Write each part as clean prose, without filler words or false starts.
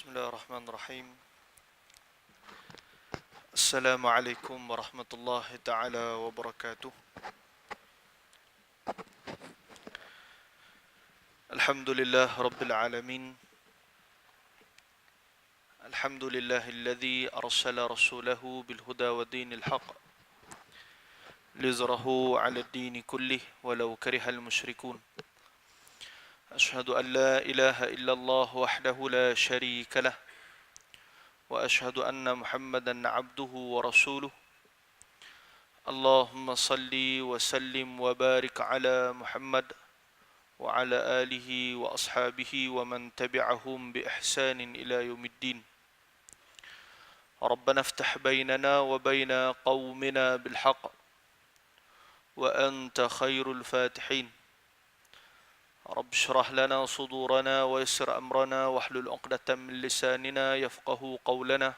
Bismillahirrahmanirrahim. Assalamualaikum warahmatullahi taala wabarakatuh. Alhamdulillah rabbil alamin. Alhamdulillahilladzi arsala rasulahu bil huda wa dinil haq liyuzhirahu 'ala ad-din kullih walau karihal musyrikun. Ashhadu an la ilaha illallah wahdahu la syarika lah wa ashhadu anna Muhammadan 'abduhu wa rasuluh. Allahumma salli wa sallim wa barik ala Muhammad wa ala alihi wa ashabihi wa man tabi'ahum bi ihsanin ila yaumiddin. Rabbana iftah bainana wa baina qaumina bil haqq wa anta khairul fatihin. Rabb shrah lana sudurana wa yassir amrana wahlul 'uqdatam min lisanina yafqahu qawlana.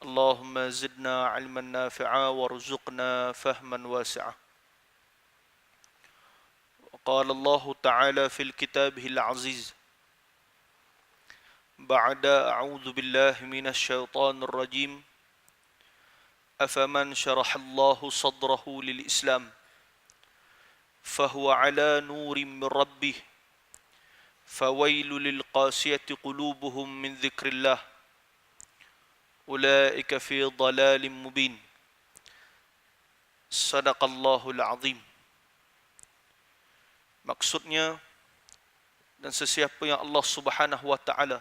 Allahumma zidna 'ilman nafi'a warzuqna fahman wasi'a. قال الله تعالى في الكتاب العزيز بعد أعوذ بالله من الشيطان الرجيم أفمن شرح الله صدره للإسلام فهو على نور من ربه فويل للقاسية قلوبهم من ذكر الله أولئك في ضلال مبين صدق الله العظيم. Maksudnya, dan sesiapa yang Allah Subhanahu wa taala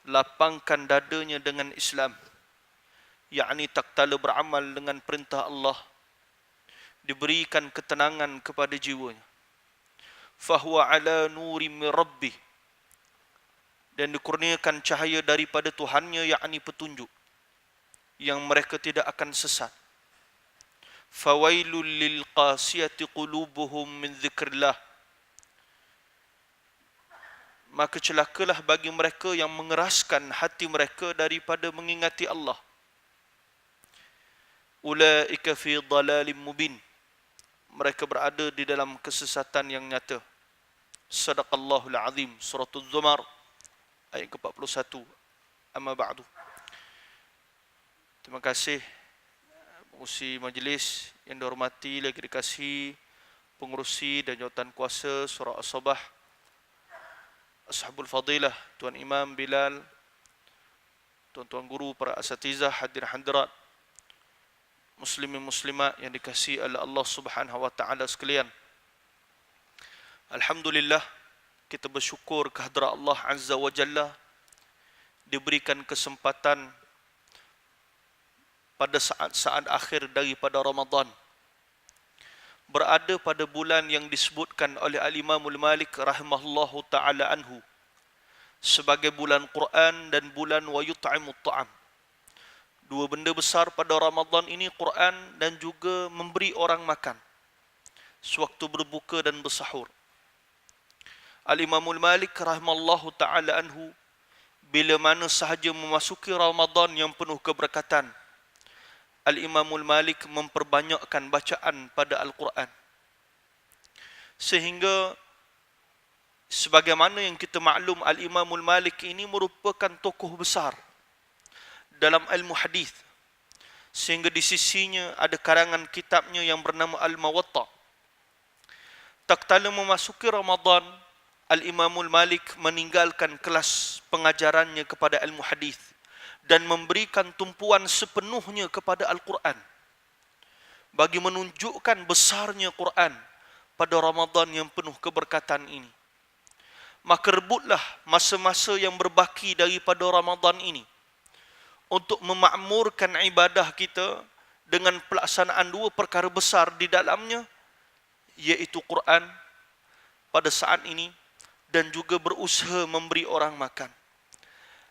lapangkan dadanya dengan Islam, yakni tak tala beramal dengan perintah Allah, diberikan ketenangan kepada jiwanya. Fahuwa ala nuri min rabbih, dan dikurniakan cahaya daripada Tuhannya, yakni petunjuk yang mereka tidak akan sesat. Fawailul lil qasiyati qulubuhum min dzikrillah, maka celakalah bagi mereka yang mengeraskan hati mereka daripada mengingati Allah. Ulaika fi dhalalim mubin, mereka berada di dalam kesesatan yang nyata. Sadaqallahul azim. Surah Az-Zumar ayat ke-41. Amma ba'du. Terima kasih pengurusi majlis yang dihormati, lagi dikasihi pengurusi dan jawatan kuasa Surah As-Sabah, Ashabul Fadilah, Tuan Imam Bilal, tuan-tuan guru, para asatizah, hadirin hadirat, muslimin muslimat yang dikasihi oleh Allah Subhanahu wa taala sekalian. Alhamdulillah, kita bersyukur kehadrat Allah Azza wa Jalla diberikan kesempatan pada saat-saat akhir daripada Ramadan, berada pada bulan yang disebutkan oleh Al-Imamul Malik rahimahullahu ta'ala anhu sebagai bulan Quran dan bulan wa yut'imut ta'am. Dua benda besar pada Ramadan ini, Quran dan juga memberi orang makan sewaktu berbuka dan bersahur. Al-Imamul Malik rahimahullahu ta'ala anhu, bila mana sahaja memasuki Ramadan yang penuh keberkatan, Al-Imamul Malik memperbanyakkan bacaan pada Al-Quran. Sehingga sebagaimana yang kita maklum, Al-Imamul Malik ini merupakan tokoh besar dalam ilmu hadis. Sehingga di sisinya ada karangan kitabnya yang bernama Al-Muwatta. Tak kala memasuki Ramadan, Al-Imamul Malik meninggalkan kelas pengajarannya kepada ilmu hadis dan memberikan tumpuan sepenuhnya kepada Al-Quran, bagi menunjukkan besarnya Quran pada Ramadan yang penuh keberkatan ini. Maka rebutlah masa-masa yang berbaki daripada Ramadan ini untuk memakmurkan ibadah kita dengan pelaksanaan dua perkara besar di dalamnya, iaitu Quran pada saat ini dan juga berusaha memberi orang makan.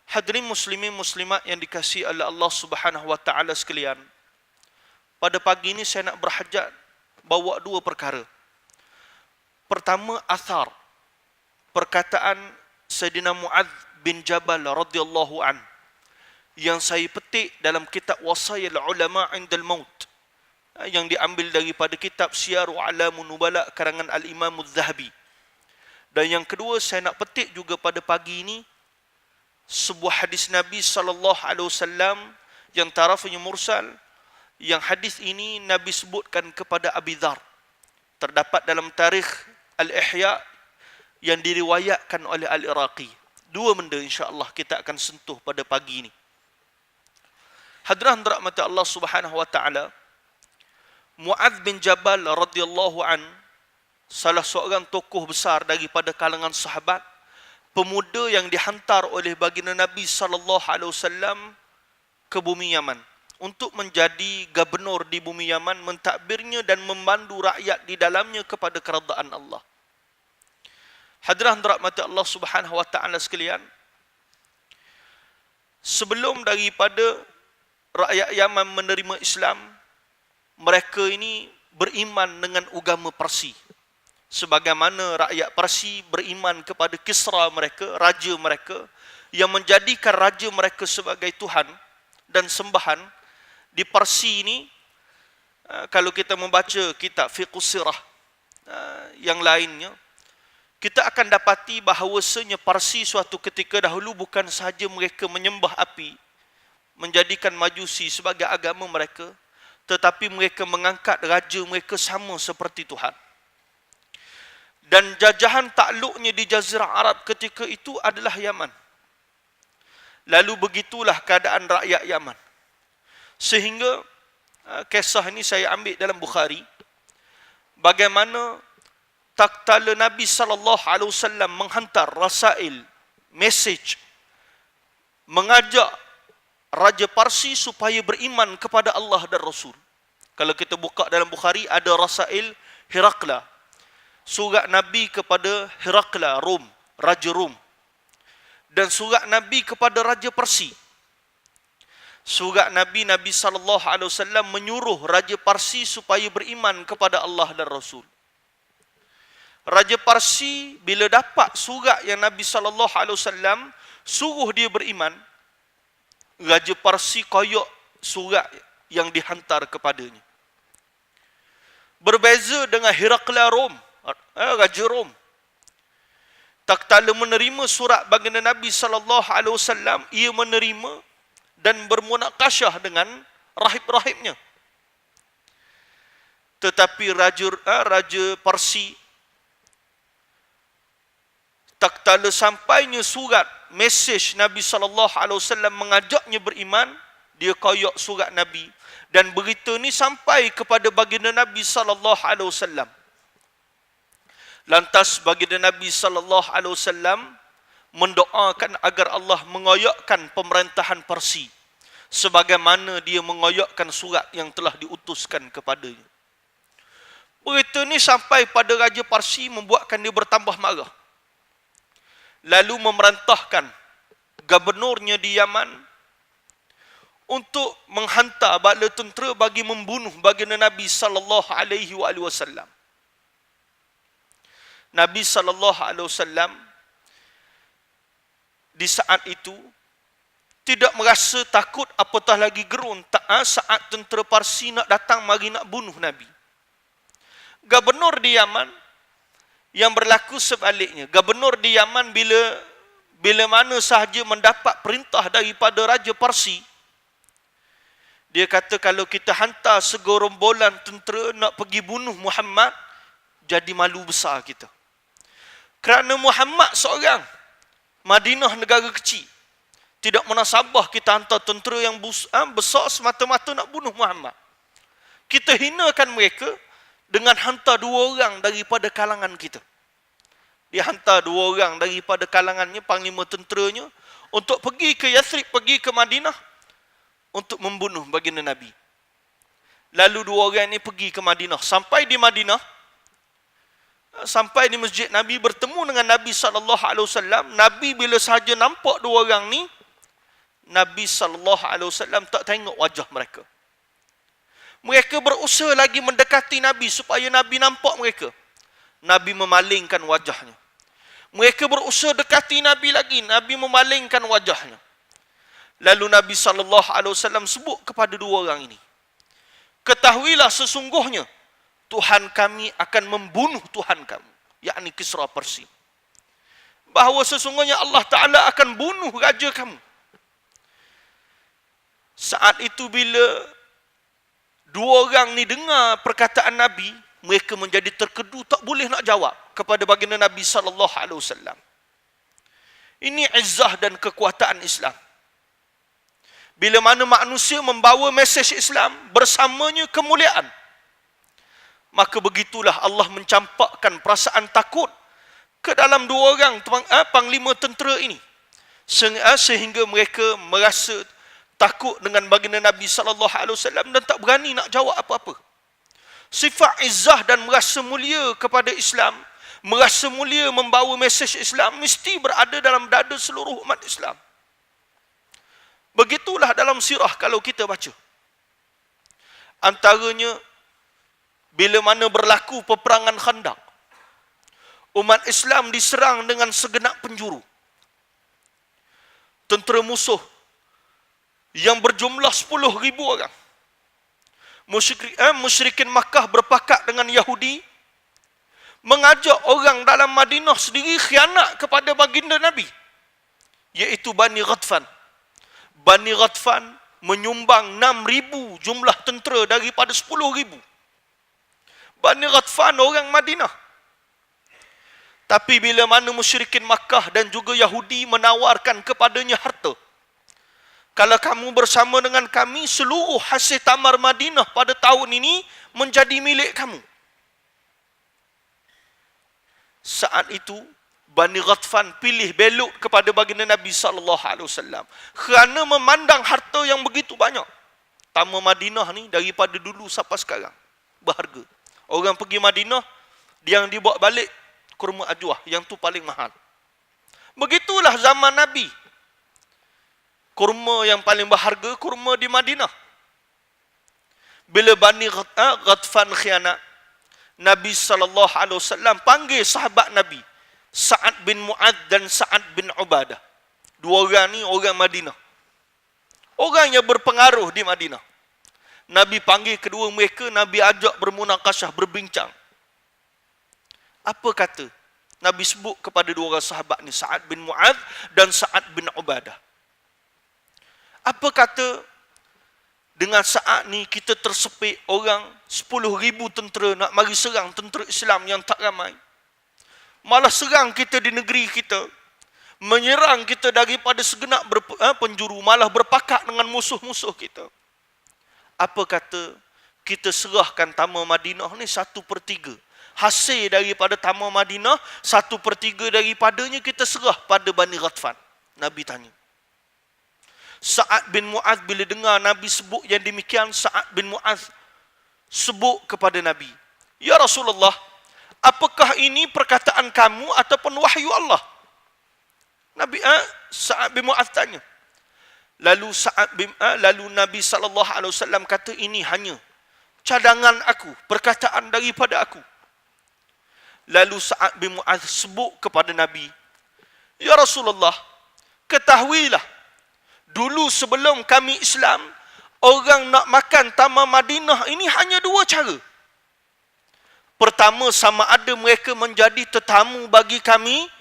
Hadirin muslimin muslimat yang dikasihi oleh Allah Subhanahu wa taala sekalian, pada pagi ini saya nak berhajat bawa dua perkara. Pertama, athar, perkataan Sayyidina Mu'adz bin Jabal radhiyallahu an yang saya petik dalam kitab Wasayil Ulama Indal Maut, yang diambil daripada kitab Syiaru A'lamun Nubala karangan Al-Imam Az-Zahabi. Dan yang kedua saya nak petik juga pada pagi ini sebuah hadis Nabi sallallahu alaihi wasallam yang tarafnya mursal, yang hadis ini Nabi sebutkan kepada Abi Dzar. Terdapat dalam tarikh Al-Ihya yang diriwayatkan oleh Al-Iraqi. Dua benda insya-Allah kita akan sentuh pada pagi ini. Hadirin rahmat Allah Subhanahu wa taala, Muadz bin Jabal radhiyallahu an, salah seorang tokoh besar daripada kalangan sahabat, pemuda yang dihantar oleh baginda Nabi sallallahu alaihi wasallam ke bumi Yaman untuk menjadi gubernur di bumi Yaman, mentadbirnya dan memandu rakyat di dalamnya kepada keredaan Allah. Hadirin rahmat Allah Subhanahu wa taala sekalian, sebelum daripada rakyat Yaman menerima Islam, mereka ini beriman dengan agama Parsi. Sebagaimana rakyat Parsi beriman kepada Kisra mereka, raja mereka, yang menjadikan raja mereka sebagai Tuhan dan sembahan. Di Parsi ini, kalau kita membaca kitab Fiqh Sirah yang lainnya, kita akan dapati bahawasanya Parsi suatu ketika dahulu bukan sahaja mereka menyembah api, menjadikan Majusi sebagai agama mereka, tetapi mereka mengangkat raja mereka sama seperti Tuhan. Dan jajahan takluknya di Jazirah Arab ketika itu adalah Yaman. Lalu begitulah keadaan rakyat Yaman. Sehingga kisah ini saya ambil dalam Bukhari, bagaimana tatkala Nabi sallallahu alaihi wasallam menghantar rasail, message, mengajak Raja Parsi supaya beriman kepada Allah dan Rasul. Kalau kita buka dalam Bukhari, ada rasail Herakla, surat Nabi kepada Herakla, Rom, Raja Rom, dan surat Nabi kepada Raja Parsi. Surat Nabi sallallahu alaihi wasallam menyuruh Raja Parsi supaya beriman kepada Allah dan Rasul. Raja Parsi bila dapat surat yang Nabi sallallahu alaihi wasallam suruh dia beriman, Raja Parsi koyok surat yang dihantar kepadanya. Berbeza dengan Herakla Rom, Raja Rom. Tatkala menerima surat baginda Nabi sallallahu alaihi wasallam, ia menerima dan bermunakasyah dengan rahib-rahibnya. Tetapi Raja Parsi, tatkala sampainya surat mesej Nabi sallallahu alaihi wasallam mengajaknya beriman, dia koyok surat Nabi, dan berita ni sampai kepada baginda Nabi sallallahu alaihi wasallam. Lantas baginda Nabi sallallahu alaihi wasallam mendoakan agar Allah mengoyakkan pemerintahan Parsi sebagaimana dia mengoyakkan surat yang telah diutuskan kepadanya. Berita ni sampai pada Raja Parsi membuatkan dia bertambah marah. Lalu memerintahkan gubernurnya di Yaman untuk menghantar bala tentera bagi membunuh baginda Nabi sallallahu alaihi wasallam. Nabi sallallahu alaihi wasallam di saat itu tidak merasa takut apatah lagi gerun saat tentera Parsi nak datang mari nak bunuh Nabi. Gubernur di Yaman yang berlaku sebaliknya. Gubernur di Yaman bila mana sahaja mendapat perintah daripada Raja Parsi, dia kata kalau kita hantar segorombolan tentera nak pergi bunuh Muhammad, jadi malu besar kita. Kerana Muhammad seorang, Madinah negara kecil, tidak menasabah kita hantar tentera yang besar semata-mata nak bunuh Muhammad. Kita hinakan mereka dengan hantar 2 orang daripada kalangan kita. Dia hantar 2 orang daripada kalangannya, panglima tenteranya, untuk pergi ke Yathrib, pergi ke Madinah untuk membunuh baginda Nabi. Lalu 2 orang ini pergi ke Madinah. Sampai di Madinah, sampai di masjid Nabi, bertemu dengan Nabi SAW. Nabi bila sahaja nampak 2 orang ni, Nabi SAW tak tengok wajah mereka. Mereka berusaha lagi mendekati Nabi supaya Nabi nampak mereka. Nabi memalingkan wajahnya. Mereka berusaha dekati Nabi lagi. Nabi memalingkan wajahnya. Lalu Nabi SAW sebut kepada 2 orang ini, ketahuilah sesungguhnya Tuhan kami akan membunuh Tuhan kamu, yakni Kisra Parsi. bahawa sesungguhnya Allah Ta'ala akan bunuh raja kamu. Saat itu bila dua orang ni dengar perkataan Nabi, mereka menjadi terkedu, tak boleh nak jawab kepada baginda Nabi SAW. Ini izzah dan kekuatan Islam. Bila mana manusia membawa mesej Islam, bersamanya kemuliaan, maka begitulah Allah mencampakkan perasaan takut ke dalam dua orang panglima tentera ini, sehingga mereka merasa takut dengan baginda Nabi SAW dan tak berani nak jawab apa-apa. Sifat izzah dan merasa mulia kepada Islam, merasa mulia membawa mesej Islam, mesti berada dalam dada seluruh umat Islam. Begitulah dalam sirah kalau kita baca. Antaranya, bila mana berlaku peperangan Khandaq, umat Islam diserang dengan segenap penjuru. Tentera musuh yang berjumlah 10,000 orang. Musyrikin Makkah berpakat dengan Yahudi, mengajak orang dalam Madinah sendiri khianat kepada baginda Nabi, iaitu Bani Ghatfan. Bani Ghatfan menyumbang 6,000 jumlah tentera daripada 10,000. Bani Ghatfan orang Madinah. Tapi bila mana musyrikin Makkah dan juga Yahudi menawarkan kepadanya harta, kalau kamu bersama dengan kami, seluruh hasil tamar Madinah pada tahun ini menjadi milik kamu. Saat itu Bani Ghatfan pilih belok kepada baginda Nabi SAW kerana memandang harta yang begitu banyak. Tamar Madinah ni daripada dulu sampai sekarang berharga. Orang pergi Madinah, yang dibawa balik kurma ajwah, yang tu paling mahal. Begitulah zaman Nabi. Kurma yang paling berharga, kurma di Madinah. Bila Bani Ghatfan khianat, Nabi SAW panggil sahabat Nabi, Sa'ad bin Mu'adh dan Sa'ad bin Ubadah. Dua orang ni orang Madinah, orang yang berpengaruh di Madinah. Nabi panggil kedua mereka, Nabi ajak bermunakashah, berbincang. Apa kata? Nabi sebut kepada dua orang sahabat ni, Sa'ad bin Mu'adh dan Sa'ad bin Ubadah. Apa kata dengan saat ni kita tersepit orang 10,000 tentera nak mari serang tentera Islam yang tak ramai. Malah serang kita di negeri kita, menyerang kita daripada segenap penjuru, malah berpakat dengan musuh-musuh kita. Apa kata kita serahkan Tamar Madinah ni 1/3. Hasil daripada Tamar Madinah, 1/3 daripadanya kita serah pada Bani Ghatfan. Nabi tanya. Sa'ad bin Mu'adh bila dengar Nabi sebut yang demikian, Sa'ad bin Mu'adh sebut kepada Nabi, "Ya Rasulullah, apakah ini perkataan kamu ataupun wahyu Allah?" Sa'ad bin Mu'adh tanya. Lalu Nabi SAW kata, "Ini hanya cadangan aku, perkataan daripada aku." Lalu Sa'ad bin Mu'adh sebut kepada Nabi, "Ya Rasulullah, ketahuilah, dulu sebelum kami Islam, orang nak makan Tamar Madinah ini hanya 2 cara. Pertama, sama ada mereka menjadi tetamu bagi kami,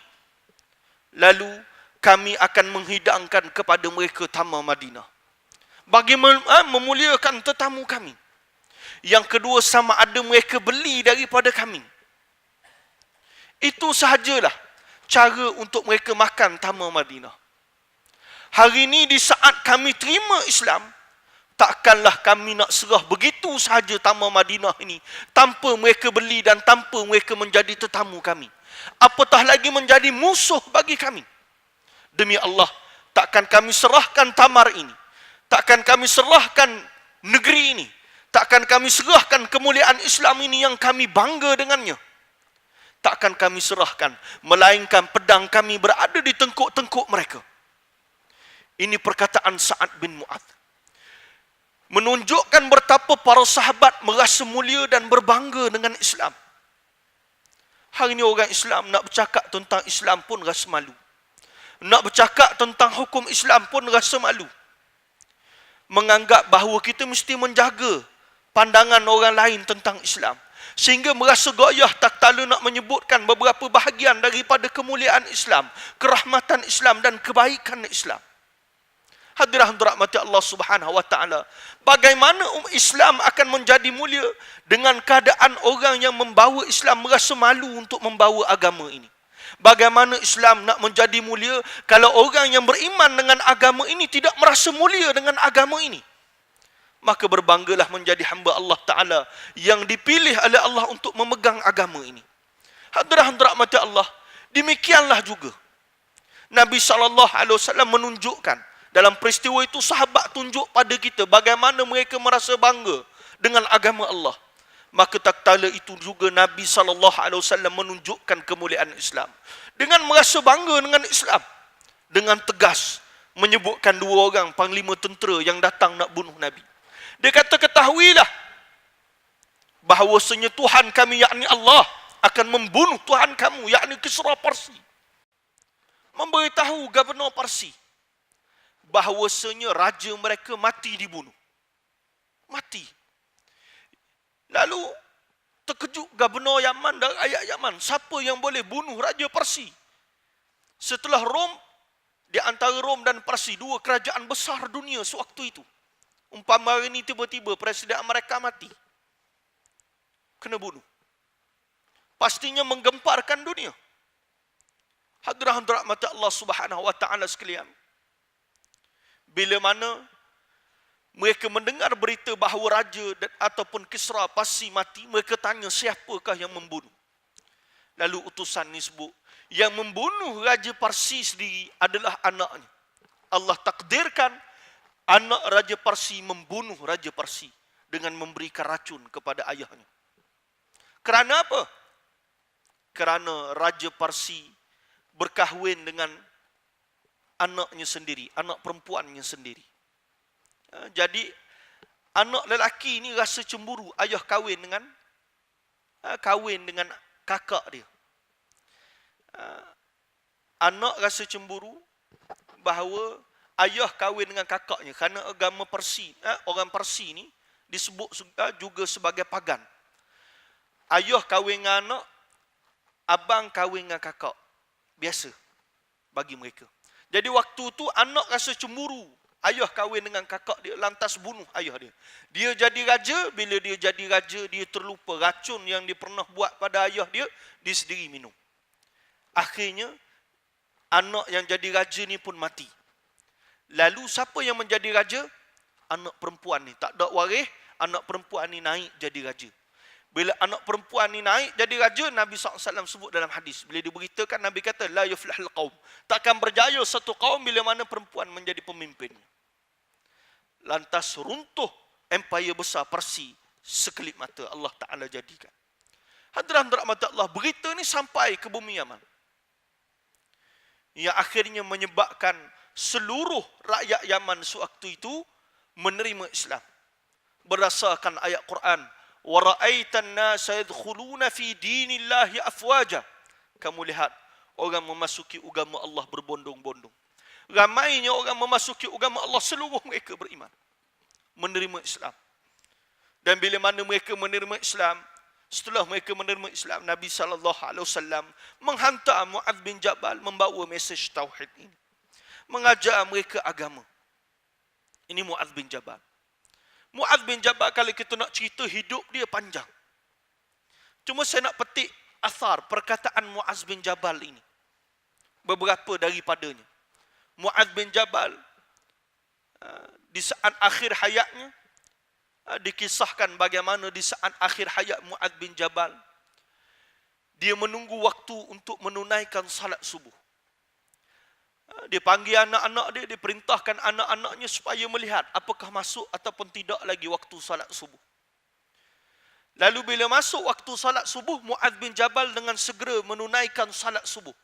lalu kami akan menghidangkan kepada mereka Tamar Madinah, bagi memuliakan tetamu kami. Yang kedua, sama ada mereka beli daripada kami. Itu sahajalah cara untuk mereka makan Tamar Madinah. Hari ini di saat kami terima Islam, takkanlah kami nak serah begitu sahaja Tamar Madinah ini tanpa mereka beli dan tanpa mereka menjadi tetamu kami. Apatah lagi menjadi musuh bagi kami. Demi Allah, takkan kami serahkan Tamar ini, takkan kami serahkan negeri ini, takkan kami serahkan kemuliaan Islam ini yang kami bangga dengannya. Takkan kami serahkan, melainkan pedang kami berada di tengkuk-tengkuk mereka." Ini perkataan Sa'ad bin Mu'adh, menunjukkan betapa para sahabat merasa mulia dan berbangga dengan Islam. Hari ini orang Islam nak bercakap tentang Islam pun rasa malu. Nak bercakap tentang hukum Islam pun rasa malu. Menganggap bahawa kita mesti menjaga pandangan orang lain tentang Islam. Sehingga merasa goyah tak tala nak menyebutkan beberapa bahagian daripada kemuliaan Islam, kerahmatan Islam dan kebaikan Islam. Hadirin rahmati Allah Subhanahu wa taala. Bagaimana Islam akan menjadi mulia dengan keadaan orang yang membawa Islam merasa malu untuk membawa agama ini. Bagaimana Islam nak menjadi mulia kalau orang yang beriman dengan agama ini tidak merasa mulia dengan agama ini? Maka berbanggalah menjadi hamba Allah Ta'ala yang dipilih oleh Allah untuk memegang agama ini. Hadirin rahmati Allah, demikianlah juga Nabi SAW menunjukkan dalam peristiwa itu, sahabat tunjuk pada kita bagaimana mereka merasa bangga dengan agama Allah. Maka tak kala itu juga Nabi SAW menunjukkan kemuliaan Islam dengan merasa bangga dengan Islam, dengan tegas menyebutkan dua orang panglima tentera yang datang nak bunuh Nabi. Dia kata, ketahuilah bahawasanya Tuhan kami, yakni Allah, akan membunuh Tuhan kamu, yakni Kisra Parsi. Memberitahu Gubernur Parsi bahawasanya raja mereka mati dibunuh. Mati. Lalu terkejut Gubernur Yaman dan rakyat Yaman. Siapa yang boleh bunuh Raja Parsi? Setelah Rom, di antara Rom dan Parsi, dua kerajaan besar dunia sewaktu itu. Umpama hari ini tiba-tiba Presiden Amerika mati, kena bunuh. Pastinya menggemparkan dunia. Hadirin rahmati Allah Subhanahu wa taala sekalian. Bila mana mereka mendengar berita bahawa raja ataupun Kisra Parsi mati, mereka tanya siapakah yang membunuh. Lalu utusan ni sebut, yang membunuh Raja Parsi sendiri adalah anaknya. Allah takdirkan anak Raja Parsi membunuh Raja Parsi dengan memberikan racun kepada ayahnya. Kerana apa? Kerana Raja Parsi berkahwin dengan anaknya sendiri, anak perempuannya sendiri. Jadi anak lelaki ni rasa cemburu ayah kahwin dengan kakak dia. Anak rasa cemburu bahawa ayah kahwin dengan kakaknya kerana agama Parsi, orang Parsi ni disebut juga sebagai pagan. Ayah kahwin dengan anak, abang kahwin dengan kakak. Biasa bagi mereka. Jadi waktu tu anak rasa cemburu ayah kahwin dengan kakak dia, lantas bunuh ayah dia. Dia jadi raja, bila dia jadi raja, dia terlupa racun yang dia pernah buat pada ayah dia, dia sendiri minum. Akhirnya anak yang jadi raja ni pun mati. Lalu siapa yang menjadi raja? Anak perempuan ni. Tak ada waris, anak perempuan ni naik jadi raja. Bila anak perempuan ni naik jadi raja, Nabi SAW sebut dalam hadis. Bila diberitakan, Nabi kata, la yuflahul qaum. Takkan berjaya satu kaum bila mana perempuan menjadi pemimpinnya. Lantas runtuh empire besar Parsi sekelip mata Allah Ta'ala jadikan. Hadirin rahmat Allah, berita ni sampai ke bumi Yaman. Yang akhirnya menyebabkan seluruh rakyat Yaman sewaktu itu menerima Islam. Berdasarkan ayat Quran, wa ra'aitan nasa yadkhuluna fi dinillahi afwaja. Kamu lihat orang memasuki agama Allah berbondong-bondong. Ramainya orang memasuki agama Allah, seluruh mereka beriman, menerima Islam. Dan bila mana mereka menerima Islam, setelah mereka menerima Islam, Nabi SAW menghantar Mu'adz bin Jabal membawa mesej tauhid ini, mengajar mereka agama. Ini Mu'adz bin Jabal. Mu'adz bin Jabal, kalau kita nak cerita hidup dia panjang. Cuma saya nak petik asar perkataan Mu'adz bin Jabal ini, beberapa daripadanya. Mu'adz bin Jabal di saat akhir hayatnya, dikisahkan bagaimana di saat akhir hayat Mu'adz bin Jabal, dia menunggu waktu untuk menunaikan salat subuh. Dia panggil anak-anak dia, dia perintahkan anak-anaknya supaya melihat apakah masuk ataupun tidak lagi waktu salat subuh. Lalu bila masuk waktu salat subuh, Mu'adz bin Jabal dengan segera menunaikan salat subuh.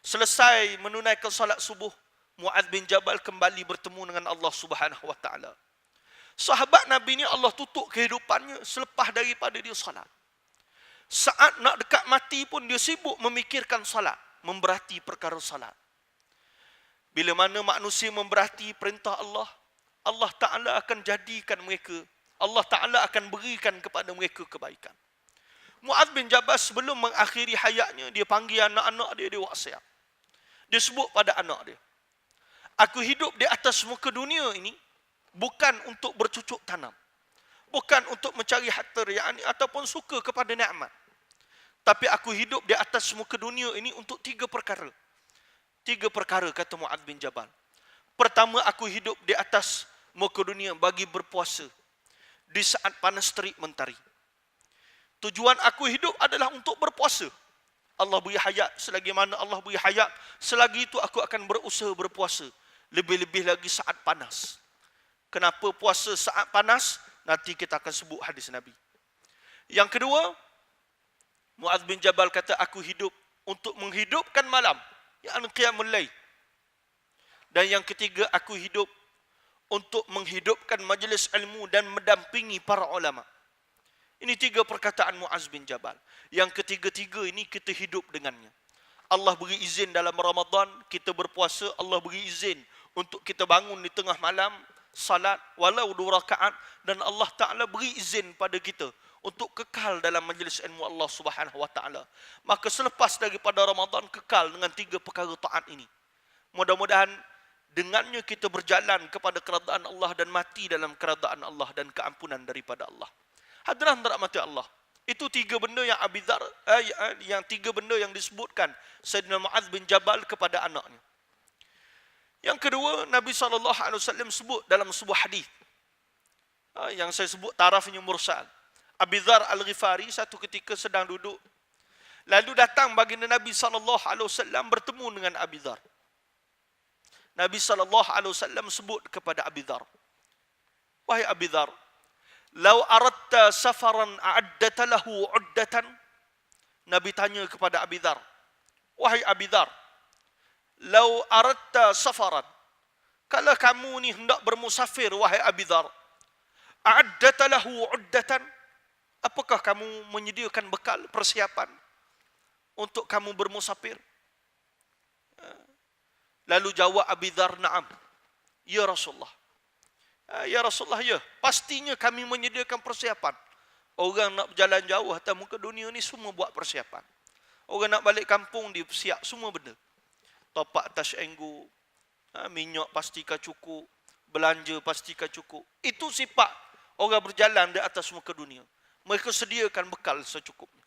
Selesai menunaikan salat subuh, Mu'adz bin Jabal kembali bertemu dengan Allah Subhanahu wa taala. Sahabat Nabi ni Allah tutup kehidupannya selepas daripada dia salat. Saat nak dekat mati pun dia sibuk memikirkan salat, memberati perkara salat. Bila mana manusia memberati perintah Allah, Allah Ta'ala akan jadikan mereka, Allah Ta'ala akan berikan kepada mereka kebaikan. Mu'adz bin Jabal sebelum mengakhiri hayatnya, dia panggil anak-anak dia, dia wasiat. Dia sebut pada anak dia, aku hidup di atas muka dunia ini bukan untuk bercucuk tanam, bukan untuk mencari harta yakni ataupun suka kepada nikmat. Tapi aku hidup di atas muka dunia ini untuk 3 perkara. 3 perkara kata Mu'adz bin Jabal. Pertama, aku hidup di atas muka dunia bagi berpuasa di saat panas terik mentari. Tujuan aku hidup adalah untuk berpuasa. Allah beri hayat, selagi mana Allah beri hayat, selagi itu aku akan berusaha berpuasa. Lebih-lebih lagi saat panas. Kenapa puasa saat panas? Nanti kita akan sebut hadis Nabi. Yang kedua, Mu'adz bin Jabal kata, aku hidup untuk menghidupkan malam, yakni qiyamul lail. Dan yang ketiga, aku hidup untuk menghidupkan majlis ilmu dan mendampingi para ulama. Ini 3 perkataan Mu'adz bin Jabal. Yang ketiga-tiga ini kita hidup dengannya. Allah beri izin dalam Ramadan, kita berpuasa, Allah beri izin untuk kita bangun di tengah malam, salat, walau 2 rakaat, dan Allah Ta'ala beri izin pada kita untuk kekal dalam majlis ilmu Allah Subhanahu Wa Ta'ala. Maka selepas daripada Ramadan, kekal dengan 3 perkara taat ini. Mudah-mudahan dengannya kita berjalan kepada keradaan Allah dan mati dalam keradaan Allah dan keampunan daripada Allah. Hadirin rahmati Allah. Itu 3 benda yang yang 3 benda yang disebutkan Sayyidina Mu'adz bin Jabal kepada anaknya. Yang kedua, Nabi SAW sebut dalam sebuah hadis yang saya sebut tarafnya mursal. Abi Dzar Al-Ghifari satu ketika sedang duduk, lalu datang baginda Nabi SAW bertemu dengan Abi Dzar. Nabi SAW sebut kepada Abi Dzar, wahai Abi Dzar, lau aradta safaran a'addata lahu 'uddatan. Nabi tanya kepada Abi Dzar, wahai Abi Dzar, lau aradta safaran, kalau kamu ni hendak bermusafir wahai Abi Dzar, a'addata lahu 'uddatan, apakah kamu menyediakan bekal persiapan untuk kamu bermusafir? Lalu jawab Abi Dzar, na'am, ya Rasulullah. Ya Rasulullah, ya, pastinya kami menyediakan persiapan. Orang nak berjalan jauh atas muka dunia ni semua buat persiapan. Orang nak balik kampung dia siap semua benda. Topak tas enggu, minyak pastikan cukup, belanja pastikan cukup. Itu sifat orang berjalan di atas muka dunia. Mereka sediakan bekal secukupnya.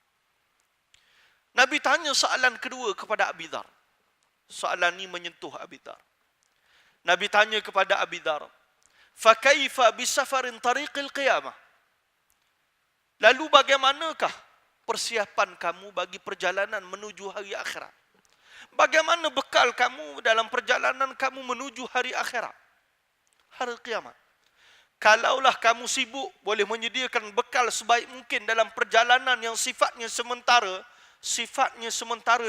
Nabi tanya soalan kedua kepada Abi Dzar. Soalan ini menyentuh Abi Dzar. Nabi tanya kepada Abi Dzar, fa kaifa bisafarin tariqil qiyamah? Lalu bagaimanakah persiapan kamu bagi perjalanan menuju hari akhirat? Bagaimana bekal kamu dalam perjalanan kamu menuju hari akhirat, hari kiamat? Kalaulah kamu sibuk boleh menyediakan bekal sebaik mungkin dalam perjalanan yang sifatnya sementara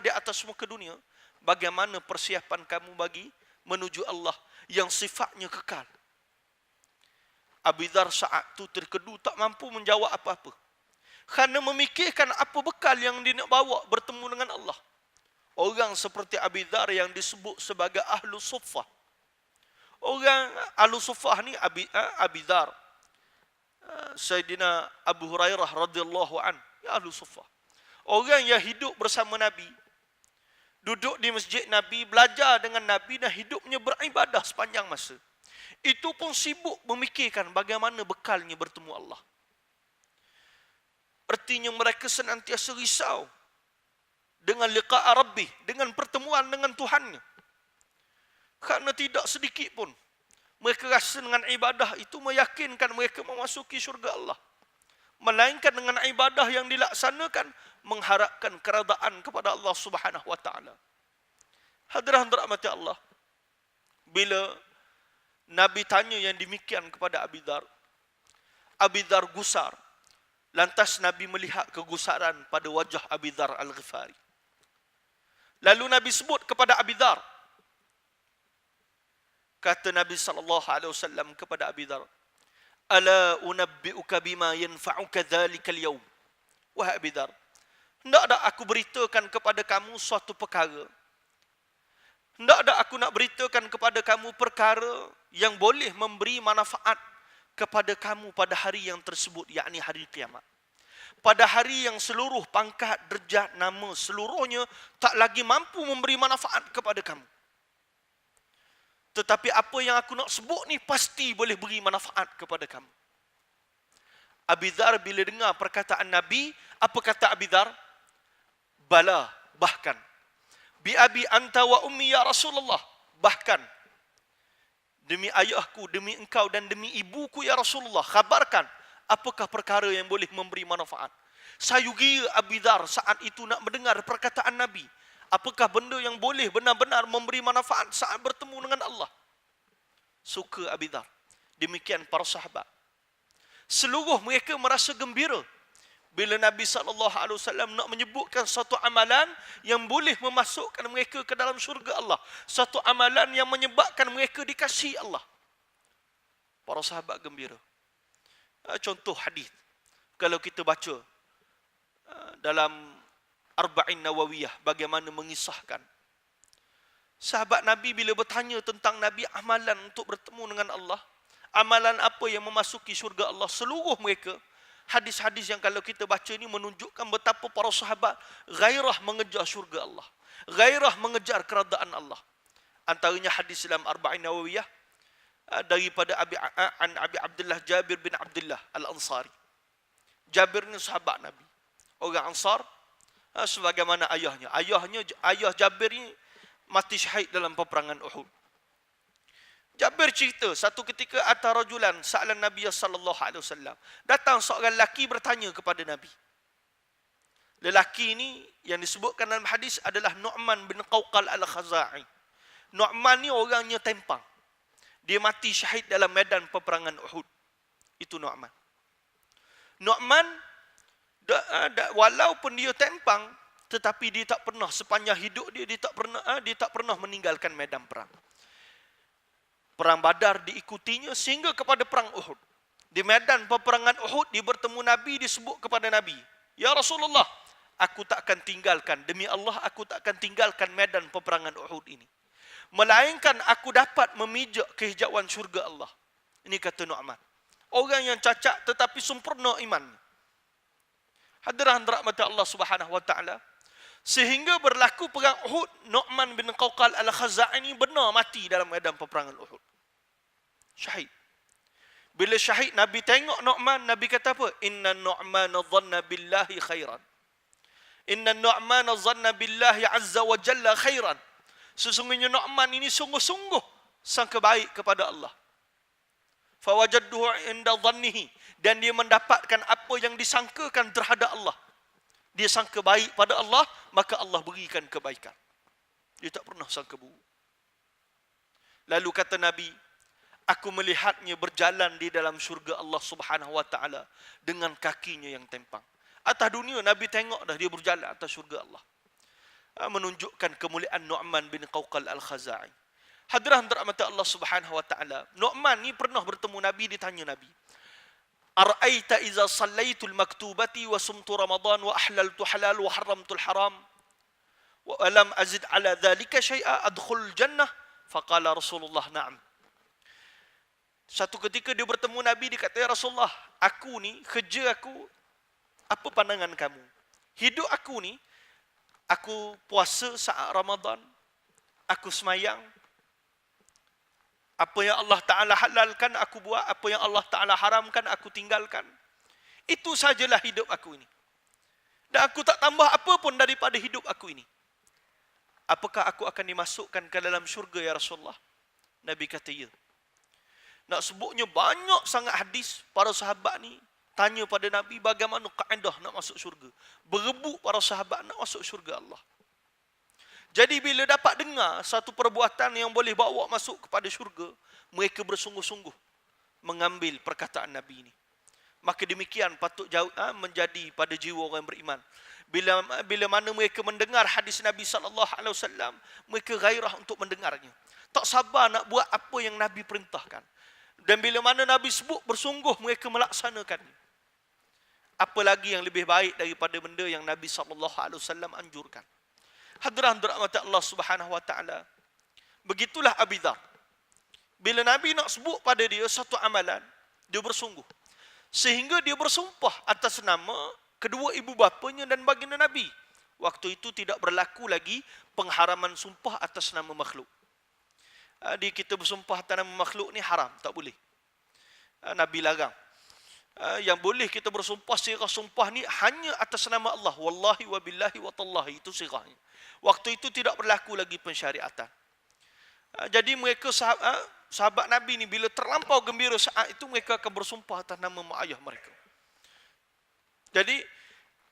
di atas muka dunia, bagaimana persiapan kamu bagi menuju Allah yang sifatnya kekal? Abi Dzar saat itu terkedu, tak mampu menjawab apa-apa. Kerana memikirkan apa bekal yang dia nak bawa bertemu dengan Allah. Orang seperti Abi Dzar yang disebut sebagai Ahlu Suffah. Orang Ahlu Suffah ni Abi Dzar, Sayyidina Abu Hurairah radhiyallahu an, ya Ahlu Suffah. Orang yang hidup bersama Nabi, duduk di masjid Nabi, belajar dengan Nabi dan hidupnya beribadah sepanjang masa. Itu pun sibuk memikirkan bagaimana bekalnya bertemu Allah. Artinya mereka senantiasa risau dengan liqa' Rabbih, dengan pertemuan dengan Tuhannya. Kerana tidak sedikit pun mereka rasa dengan ibadah itu meyakinkan mereka memasuki syurga Allah. Melainkan dengan ibadah yang dilaksanakan mengharapkan keredaan kepada Allah Subhanahu wa taala. Hadirin rahmati Allah. Bila Nabi tanya yang demikian kepada Abi Dzar, Abi Dzar gusar. Lantas Nabi melihat kegusaran pada wajah Abi Dzar Al-Ghifari. Lalu Nabi sebut kepada Abi Dzar, kata Nabi SAW kepada Abi Dzar, ala unabbi'uka bima yanfa'uka dhalikal yawm. Wahai Abi Dzar, hendak tak aku beritakan kepada kamu suatu perkara? Hendak tak aku nak beritakan kepada kamu perkara yang boleh memberi manfaat kepada kamu pada hari yang tersebut, yakni hari kiamat. pada hari yang seluruh pangkat, derajat, nama seluruhnya tak lagi mampu memberi manfaat kepada kamu. Tetapi apa yang aku nak sebut ni pasti boleh beri manfaat kepada kamu. Abi Dzar bila dengar perkataan Nabi, apa kata Abi Dzar? Bala, bahkan. Bi abi anta wa ummi ya Rasulullah, bahkan. Demi ayahku, demi engkau dan demi ibuku ya Rasulullah, khabarkan apakah perkara yang boleh memberi manfaat. Sayugi Abi Dzar saat itu nak mendengar perkataan Nabi. Apakah benda yang boleh benar-benar memberi manfaat saat bertemu dengan Allah? Suka Abi Dzar. Demikian para sahabat. Seluruh mereka merasa gembira bila Nabi SAW nak menyebutkan satu amalan yang boleh memasukkan mereka ke dalam syurga Allah. Satu amalan yang menyebabkan mereka dikasihi Allah. Para sahabat gembira. Contoh hadis. Kalau kita baca dalam Arba'in Nawawiyah, bagaimana mengisahkan. Sahabat Nabi bila bertanya tentang Nabi amalan untuk bertemu dengan Allah, amalan apa yang memasuki syurga Allah, seluruh mereka, hadis-hadis yang kalau kita baca ini menunjukkan betapa para sahabat gairah mengejar syurga Allah, gairah mengejar keradaan Allah. Antaranya hadis dalam Arba'in Nawawiyah daripada Abi Abdullah Jabir bin Abdullah Al-Ansari. Jabir ni sahabat Nabi, orang Ansar, sebagaimana ayahnya. Ayah Jabir ni mati syahid dalam peperangan Uhud. Jabir cerita, satu ketika atarajulan sa'alan Nabi sallallahu alaihi wasallam. Datang seorang lelaki bertanya kepada Nabi. Lelaki ini yang disebutkan dalam hadis adalah Nu'man bin Qawqal al-Khaza'i. Nu'man ni orangnya tempang. Dia mati syahid dalam medan peperangan Uhud. Itu Nu'man. Nu'man walaupun dia tempang, tetapi dia tak pernah sepanjang hidup dia tak pernah meninggalkan medan perang. Perang Badar diikutinya sehingga kepada perang Uhud. Di medan peperangan Uhud dia bertemu Nabi, disebut kepada Nabi, "Ya Rasulullah, aku tak akan tinggalkan, demi Allah aku tak akan tinggalkan medan peperangan Uhud ini, melainkan aku dapat memijak kehijauan syurga Allah." Ini kata Nu'man. Orang yang cacat tetapi sempurna imannya. Hadirin rahmat Allah Subhanahu wa taala. Sehingga berlaku perang Uhud, Nu'man bin Qawqal al-Khaza'i ini benar mati dalam medan peperangan Uhud. Syahid. Bila syahid, Nabi tengok Nu'man, Nabi kata apa? Inna Nu'man dhanna billahi khairan. Inna Nu'man dhanna billahi azza wa jalla khairan. Sesungguhnya Nu'man ini sungguh-sungguh sangka baik kepada Allah. Fawajadduhu inda dhannihi, dan dia mendapatkan apa yang disangkakan terhadap Allah. Dia sangka baik pada Allah, maka Allah berikan kebaikan. Dia tak pernah sangka buruk. Lalu kata Nabi, aku melihatnya berjalan di dalam syurga Allah Subhanahu wa taala dengan kakinya yang tempang. Atas dunia Nabi tengok dah dia berjalan atas syurga Allah. Menunjukkan kemuliaan Nu'man bin Qawqal al-Khaza'i. Hadirin rahmat Allah Subhanahu wa taala. Nu'man ni pernah bertemu Nabi, ditanya Nabi, "Ara'aita idza sallaitul maktubati wa sumtu Ramadan wa ahlaltu halal wa haramtu al-haram wa lam azid ala dhalika syai'a adkhul jannah?" Faqala Rasulullah, "Na'am." Satu ketika dia bertemu Nabi, dia kata, "Ya Rasulullah, aku ni, kerja aku, apa pandangan kamu? Hidup aku ni, aku puasa saat Ramadan, aku semayang, apa yang Allah Ta'ala halalkan aku buat, apa yang Allah Ta'ala haramkan aku tinggalkan. Itu sajalah hidup aku ini. Dan aku tak tambah apa pun daripada hidup aku ini. Apakah aku akan dimasukkan ke dalam syurga ya Rasulullah?" Nabi kata, "Ya." Nak sebutnya banyak sangat hadis para sahabat ni tanya pada Nabi bagaimana kaedah nak masuk syurga. Berebut para sahabat nak masuk syurga Allah. Jadi bila dapat dengar satu perbuatan yang boleh bawa masuk kepada syurga, mereka bersungguh-sungguh mengambil perkataan Nabi ini. Maka demikian patut menjadi pada jiwa orang beriman. Bila mana mereka mendengar hadis Nabi SAW, mereka gairah untuk mendengarnya. Tak sabar nak buat apa yang Nabi perintahkan. Dan bila mana Nabi sebut, bersungguh mereka melaksanakannya. Apa lagi yang lebih baik daripada benda yang Nabi SAW anjurkan. Hadirin rahmat Allah Subhanahu wa taala. Begitulah Abi Dzar. Bila Nabi nak sebut pada dia satu amalan, dia bersungguh. Sehingga dia bersumpah atas nama kedua ibu bapanya dan baginda Nabi. Waktu itu tidak berlaku lagi pengharaman sumpah atas nama makhluk. Di kita bersumpah atas nama makhluk ni haram, tak boleh. Nabi larang. Yang boleh kita bersumpah sirah sumpah ni hanya atas nama Allah. Wallahi wa billahi wa tallahi, itu sirahnya. Waktu itu tidak berlaku lagi pensyariatan. Jadi mereka sahabat Nabi ni bila terlampau gembira saat itu mereka akan bersumpah atas nama mak ayah mereka. Jadi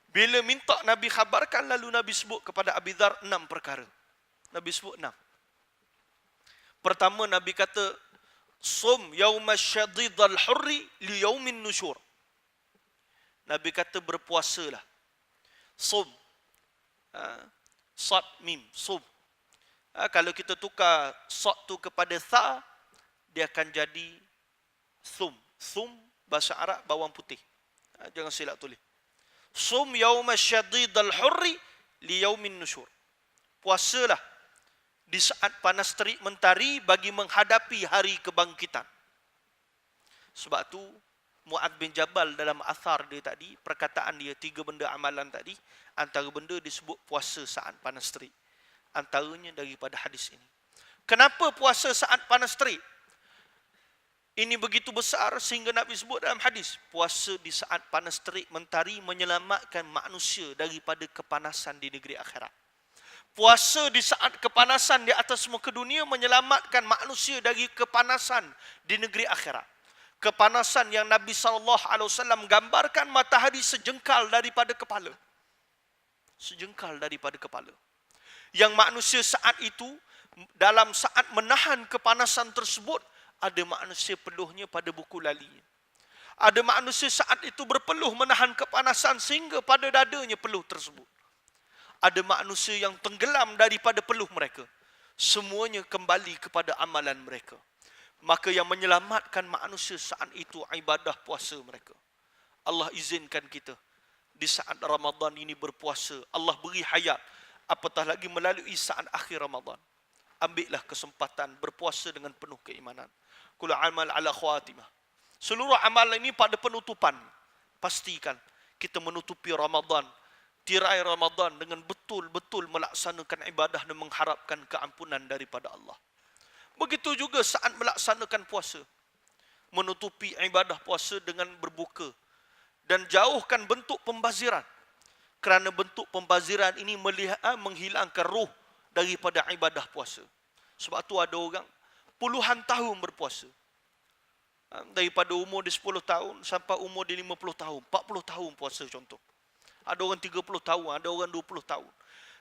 bila minta Nabi khabarkan, lalu Nabi sebut kepada Abi Dhar 6 perkara. Nabi sebut 6. Pertama, Nabi kata, Sum yawma syadidal hurri li yawmin nusyur. Nabi kata berpuasalah. Sum. Sad mim, sum. Kalau kita tukar sad tu kepada tha, dia akan jadi thum. Thum bahasa Arab bawang putih. Jangan silap tulis. Sum yawma syadidal hurri li yawmin nusyur. Puasalah di saat panas terik mentari bagi menghadapi hari kebangkitan. Sebab tu Mu'adz bin Jabal dalam athar dia tadi, perkataan dia 3 benda amalan tadi, antara benda disebut puasa saat panas terik. Antaranya daripada hadis ini. Kenapa puasa saat panas terik? Ini begitu besar sehingga Nabi sebut dalam hadis, puasa di saat panas terik mentari menyelamatkan manusia daripada kepanasan di negeri akhirat. Puasa di saat kepanasan di atas muka dunia menyelamatkan manusia dari kepanasan di negeri akhirat. Kepanasan yang Nabi SAW gambarkan matahari sejengkal daripada kepala. Sejengkal daripada kepala. Yang manusia saat itu, dalam saat menahan kepanasan tersebut, ada manusia peluhnya pada buku lalinya. Ada manusia saat itu berpeluh menahan kepanasan sehingga pada dadanya peluh tersebut. Ada manusia yang tenggelam daripada peluh mereka. Semuanya kembali kepada amalan mereka. Maka yang menyelamatkan manusia saat itu ibadah puasa mereka. Allah izinkan kita di saat Ramadan ini berpuasa. Allah beri hayat, apatah lagi melalui saat akhir Ramadan. Ambillah kesempatan berpuasa dengan penuh keimanan. Kullu amal ala khawatimah. Seluruh amalan ini pada penutupan. Pastikan kita menutupi Ramadan, tirai Ramadan dengan betul-betul melaksanakan ibadah dan mengharapkan keampunan daripada Allah. Begitu juga saat melaksanakan puasa. Menutupi ibadah puasa dengan berbuka. Dan jauhkan bentuk pembaziran. Kerana bentuk pembaziran ini menghilangkan roh daripada ibadah puasa. Sebab tu ada orang puluhan tahun berpuasa. Daripada umur di 10 tahun sampai umur di 50 tahun. 40 tahun puasa contoh. Ada orang 30 tahun, ada orang 20 tahun.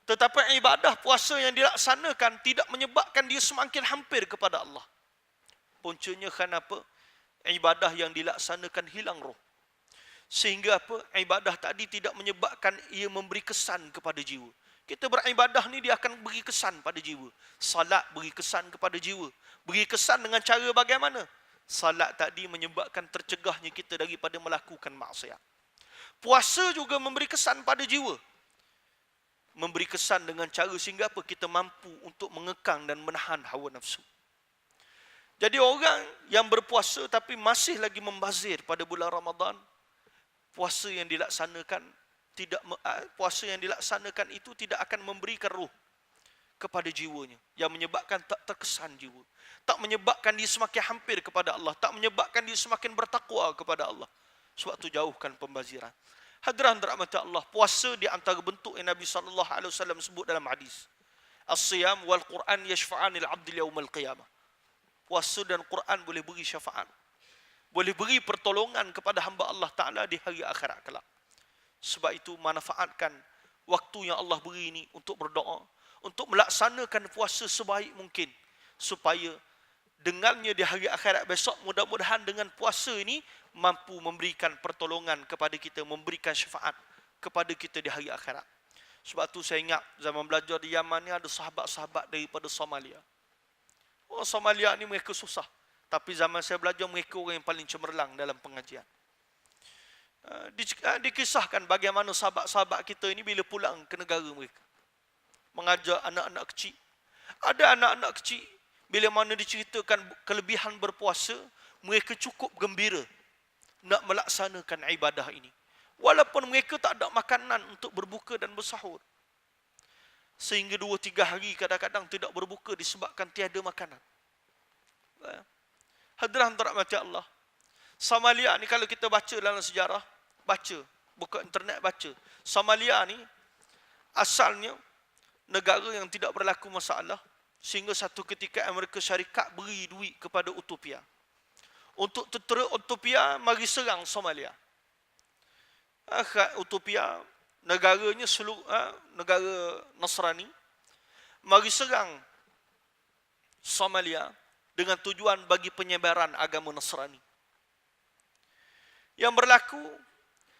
Tetapi ibadah puasa yang dilaksanakan tidak menyebabkan dia semakin hampir kepada Allah. Puncanya kenapa? Ibadah yang dilaksanakan hilang roh. Sehingga apa? Ibadah tadi tidak menyebabkan ia memberi kesan kepada jiwa. Kita beribadah ni dia akan beri kesan pada jiwa. Salat beri kesan kepada jiwa. Beri kesan dengan cara bagaimana? Salat tadi menyebabkan tercegahnya kita daripada melakukan maksiat. Puasa juga memberi kesan pada jiwa. Memberi kesan dengan cara sehingga apa? Kita mampu untuk mengekang dan menahan hawa nafsu. Jadi orang yang berpuasa tapi masih lagi membazir pada bulan Ramadan, puasa yang dilaksanakan itu tidak akan memberikan ruh kepada jiwanya, yang menyebabkan tak terkesan jiwa, tak menyebabkan dia semakin hampir kepada Allah, tak menyebabkan dia semakin bertakwa kepada Allah. Sebab tu jauhkan pembaziran. Hadirin dirahmati Allah, puasa di antara bentuk yang Nabi SAW sebut dalam hadis. As-siyam wal Quran yashfa'anil 'abdi yaumal qiyamah. Puasa dan Quran boleh beri syafaat. Boleh beri pertolongan kepada hamba Allah Ta'ala di hari akhirat kelak. Sebab itu manfaatkan waktu yang Allah beri ini untuk berdoa, untuk melaksanakan puasa sebaik mungkin, supaya dengannya di hari akhirat besok, mudah-mudahan dengan puasa ini mampu memberikan pertolongan kepada kita, memberikan syafaat kepada kita di hari akhirat. Sebab tu saya ingat zaman belajar di Yaman ni ada sahabat-sahabat daripada Somalia. Orang Somalia ni mereka susah, tapi zaman saya belajar mereka orang yang paling cemerlang dalam pengajian. Dikisahkan bagaimana sahabat-sahabat kita ini bila pulang ke negara mereka mengajar anak-anak kecil. Ada anak-anak kecil bila mana diceritakan kelebihan berpuasa, mereka cukup gembira nak melaksanakan ibadah ini. Walaupun mereka tak ada makanan untuk berbuka dan bersahur. Sehingga 2-3 hari kadang-kadang tidak berbuka disebabkan tiada makanan. Hadirin rahmati Allah. Somalia ni kalau kita baca dalam sejarah, baca, buka internet baca. Somalia ni asalnya negara yang tidak berlaku masalah, sehingga satu ketika Amerika Syarikat beri duit kepada Utopia. Untuk tentera Utopia mari serang Somalia. Utopia negaranya negara Nasrani mari serang Somalia dengan tujuan bagi penyebaran agama Nasrani. Yang berlaku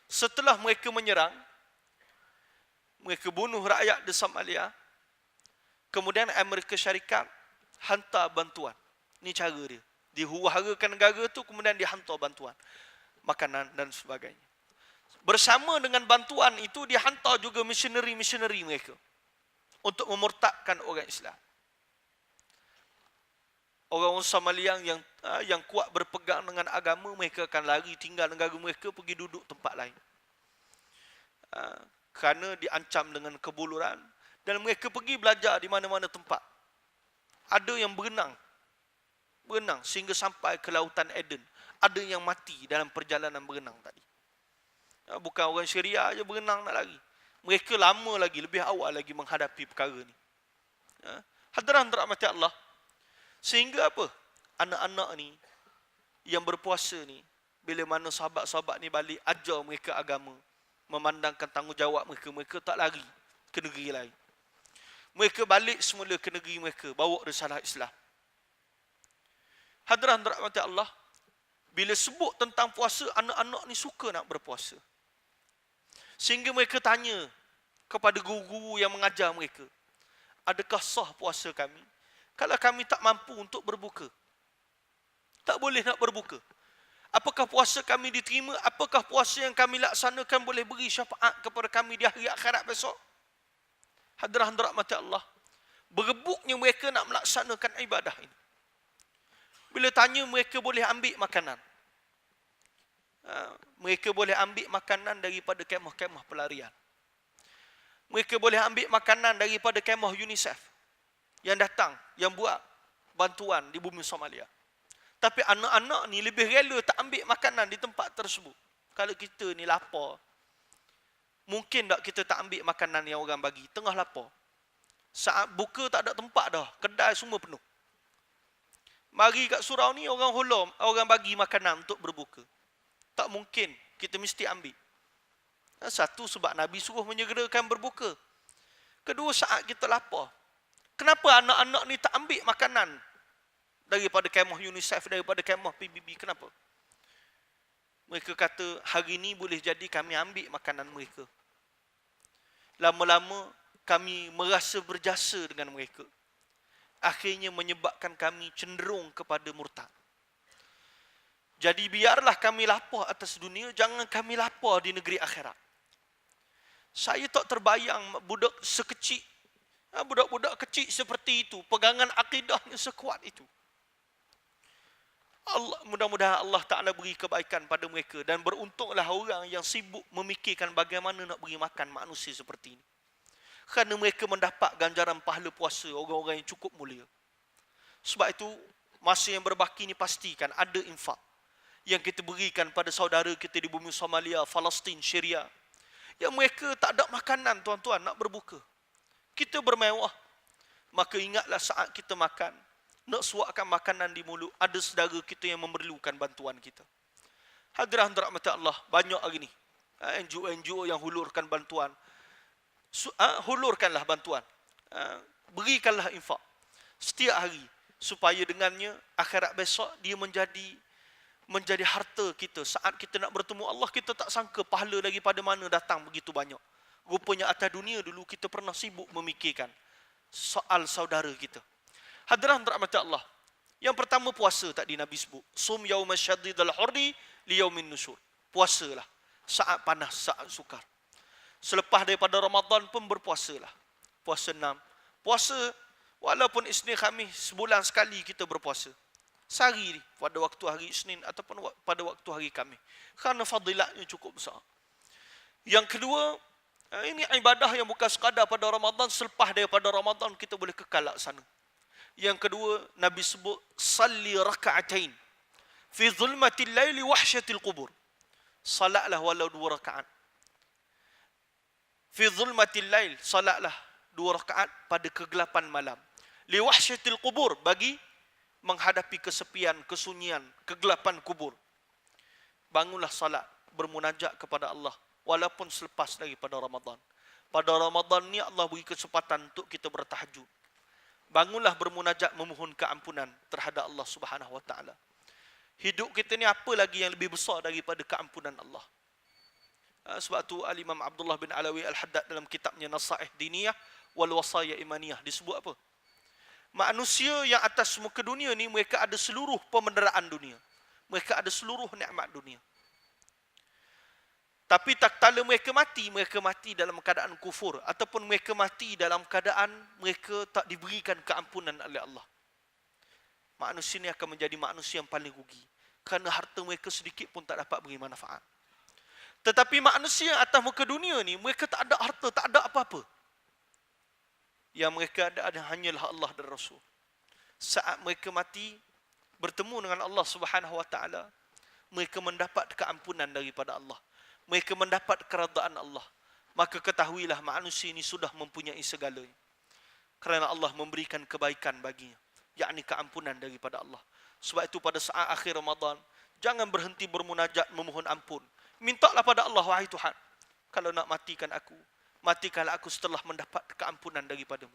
setelah mereka menyerang, mereka bunuh rakyat di Somalia, kemudian Amerika Syarikat hantar bantuan. Ini cara dia. Dihuru-harakan negara tu, kemudian dihantar bantuan, makanan dan sebagainya. Bersama dengan bantuan itu, dihantar juga misioneri-misioneri mereka untuk memurtadkan orang Islam. Orang Somalia yang kuat berpegang dengan agama, mereka akan lari tinggal negara mereka, pergi duduk tempat lain. Kerana diancam dengan kebuluran, dan mereka pergi belajar di mana-mana tempat. Ada yang berenang sehingga sampai ke lautan Eden. Ada yang mati dalam perjalanan berenang tadi. Bukan orang Syria aja berenang nak lari. Mereka lama lagi, lebih awal lagi menghadapi perkara ni. Hadirin rahmati Allah. Sehingga apa? Anak-anak ni yang berpuasa ni, bila mana sahabat-sahabat ni balik, ajar mereka agama, memandangkan tanggungjawab mereka, mereka tak lari ke negeri lain. Mereka balik semula ke negeri mereka, bawa risalah Islam. Hadirin rahmati Allah, bila sebut tentang puasa, anak-anak ni suka nak berpuasa. Sehingga mereka tanya kepada guru-guru yang mengajar mereka, adakah sah puasa kami? Kalau kami tak mampu untuk berbuka, tak boleh nak berbuka, apakah puasa kami diterima? Apakah puasa yang kami laksanakan boleh beri syafaat kepada kami di hari akhirat besok? Hadirin rahmati Allah, berebutnya mereka nak melaksanakan ibadah ini. Bila tanya, mereka boleh ambil makanan. Mereka boleh ambil makanan daripada kemah-kemah pelarian. Mereka boleh ambil makanan daripada kemah UNICEF yang datang, yang buat bantuan di bumi Somalia. Tapi anak-anak ni lebih rela tak ambil makanan di tempat tersebut. Kalau kita ni lapar, mungkin tak kita tak ambil makanan yang orang bagi, tengah lapar. Saat buka tak ada tempat dah, kedai semua penuh. Mari kat surau ni orang hulur, orang bagi makanan untuk berbuka. Tak mungkin kita mesti ambil. Satu, sebab Nabi suruh menyegerakan berbuka. Kedua, saat kita lapar. Kenapa anak-anak ni tak ambil makanan daripada kemah UNICEF, daripada kemah PBB? Kenapa? Mereka kata, hari ni boleh jadi kami ambil makanan mereka. Lama-lama kami merasa berjasa dengan mereka. Akhirnya menyebabkan kami cenderung kepada murtad. Jadi biarlah kami lapar atas dunia, jangan kami lapar di negeri akhirat. Saya tak terbayang budak-budak kecil seperti itu, pegangan akidahnya sekuat itu. Mudah-mudahan Allah Ta'ala beri kebaikan pada mereka, dan beruntunglah orang yang sibuk memikirkan bagaimana nak beri makan manusia seperti ini. Kerana mereka mendapat ganjaran pahala puasa, orang-orang yang cukup mulia. Sebab itu, masa yang berbaki ini pastikan ada infak yang kita berikan pada saudara kita di bumi Somalia, Palestin, Syria, yang mereka tak ada makanan, tuan-tuan, nak berbuka. Kita bermewah, maka ingatlah saat kita makan, nak suapkan makanan di mulut, ada saudara kita yang memerlukan bantuan kita. Hadirin rahmati Allah, banyak hari ni NGO-NGO yang hulurkan bantuan. Hulurkanlah bantuan, berikanlah infak setiap hari, supaya dengannya akhirat besok dia menjadi harta kita. Saat kita nak bertemu Allah, kita tak sangka pahala daripada mana datang begitu banyak. Rupanya atas dunia dulu kita pernah sibuk memikirkan soal saudara kita. Hadirin rahmati Allah, yang pertama puasa tadi Nabi sebut, sum yauma syaddidal hurri li yaumin nusyur. Puasalah saat panas, saat sukar. Selepas daripada Ramadan pun berpuasalah. Puasa 6. Puasa walaupun Isnin Khamis, sebulan sekali kita berpuasa. Sehari ni, pada waktu hari Isnin ataupun pada waktu hari Khamis. Kerana fadilatnya cukup besar. Yang kedua, ini ibadah yang bukan sekadar pada Ramadan, selepas daripada Ramadan kita boleh kekal laksana. Yang kedua, Nabi sebut salli raka'atain fi zulmatil laili wahsyatil qubur. Salatlah walau 2 rakaat. Fi zulmatil lail, salatlah 2 rakaat pada kegelapan malam. Li wahsyatil qubur, bagi menghadapi kesepian, kesunyian, kegelapan kubur. Bangunlah salat, bermunajat kepada Allah walaupun selepas daripada Ramadan. Pada Ramadan ni Allah beri kesempatan untuk kita bertahajud. Bangunlah bermunajat memohon keampunan terhadap Allah Subhanahu wa taala. Hidup kita ni apa lagi yang lebih besar daripada keampunan Allah? Sebab tu Al-Imam Abdullah bin Alawi Al-Haddad dalam kitabnya Nasaih Diniyah wal Wasaya Imaniyah disebut apa? Manusia yang atas muka dunia ni mereka ada seluruh pemenderaan dunia. Mereka ada seluruh nikmat dunia. Tapi tak kala mereka mati dalam keadaan kufur ataupun mereka mati dalam keadaan mereka tak diberikan keampunan oleh Allah. Manusia ni akan menjadi manusia yang paling rugi kerana harta mereka sedikit pun tak dapat beri manfaat. Tetapi manusia atas muka dunia ni mereka tak ada harta, tak ada apa-apa. Yang mereka ada hanyalah Allah dan Rasul. Saat mereka mati bertemu dengan Allah Subhanahu wa taala, mereka mendapat keampunan daripada Allah. Mereka mendapat keredaan Allah. Maka ketahuilah manusia ini sudah mempunyai segalanya. Kerana Allah memberikan kebaikan baginya, yakni keampunan daripada Allah. Sebab itu pada saat akhir Ramadan, jangan berhenti bermunajat memohon ampun. Mintalah pada Allah, wahai Tuhan, kalau nak matikanlah aku setelah mendapat keampunan daripadamu.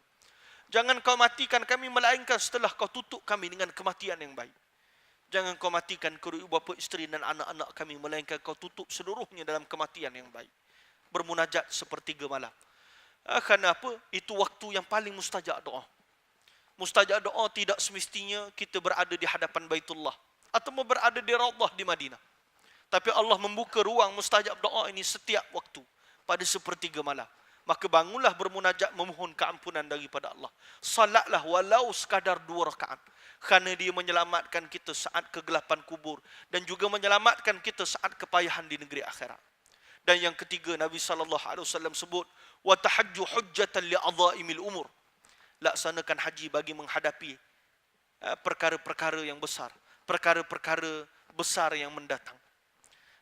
Jangan kau matikan kami melainkan setelah kau tutup kami dengan kematian yang baik. Jangan kau matikan kedua ibu bapa, isteri dan anak-anak kami melainkan kau tutup seluruhnya dalam kematian yang baik. Bermunajat sepertiga malam. Kerana apa? Itu waktu yang paling mustajab doa. Mustajab doa tidak semestinya kita berada di hadapan Baitullah atau berada di Raudhah di Madinah. Tapi Allah membuka ruang mustajab doa ini setiap waktu pada sepertiga malam. Maka bangunlah bermunajat memohon keampunan daripada Allah. Salatlah walau sekadar 2 rakaat. Kerana dia menyelamatkan kita saat kegelapan kubur dan juga menyelamatkan kita saat kepayahan di negeri akhirat. Dan yang ketiga, Nabi SAW sebut, wa tahajju hujjatan li adhaimil umur. Laksanakan haji bagi menghadapi perkara-perkara yang besar, perkara-perkara besar yang mendatang.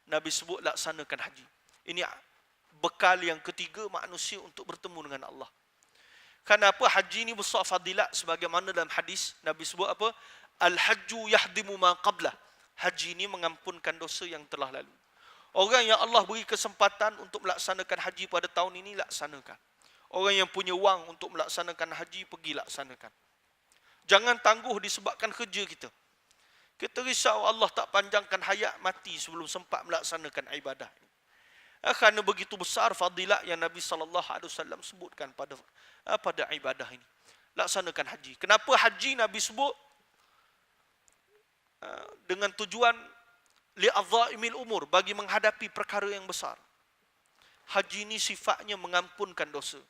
Nabi sebut laksanakan haji. Ini bekal yang ketiga manusia untuk bertemu dengan Allah. Kenapa haji ini besar fadilat sebagaimana dalam hadis Nabi sebut apa? Al-hajju yahdimu ma qablah. Haji ini mengampunkan dosa yang telah lalu. Orang yang Allah beri kesempatan untuk melaksanakan haji pada tahun ini, laksanakan. Orang yang punya wang untuk melaksanakan haji, pergi laksanakan. Jangan tangguh disebabkan kerja kita. Kita risau Allah tak panjangkan hayat, mati sebelum sempat melaksanakan ibadah ini. Kerana begitu besar fadilat yang Nabi SAW sebutkan pada ibadah ini. Laksanakan haji. Kenapa haji Nabi sebut? Dengan tujuan li'adhaimil umur, bagi menghadapi perkara yang besar. Haji ini sifatnya mengampunkan dosa.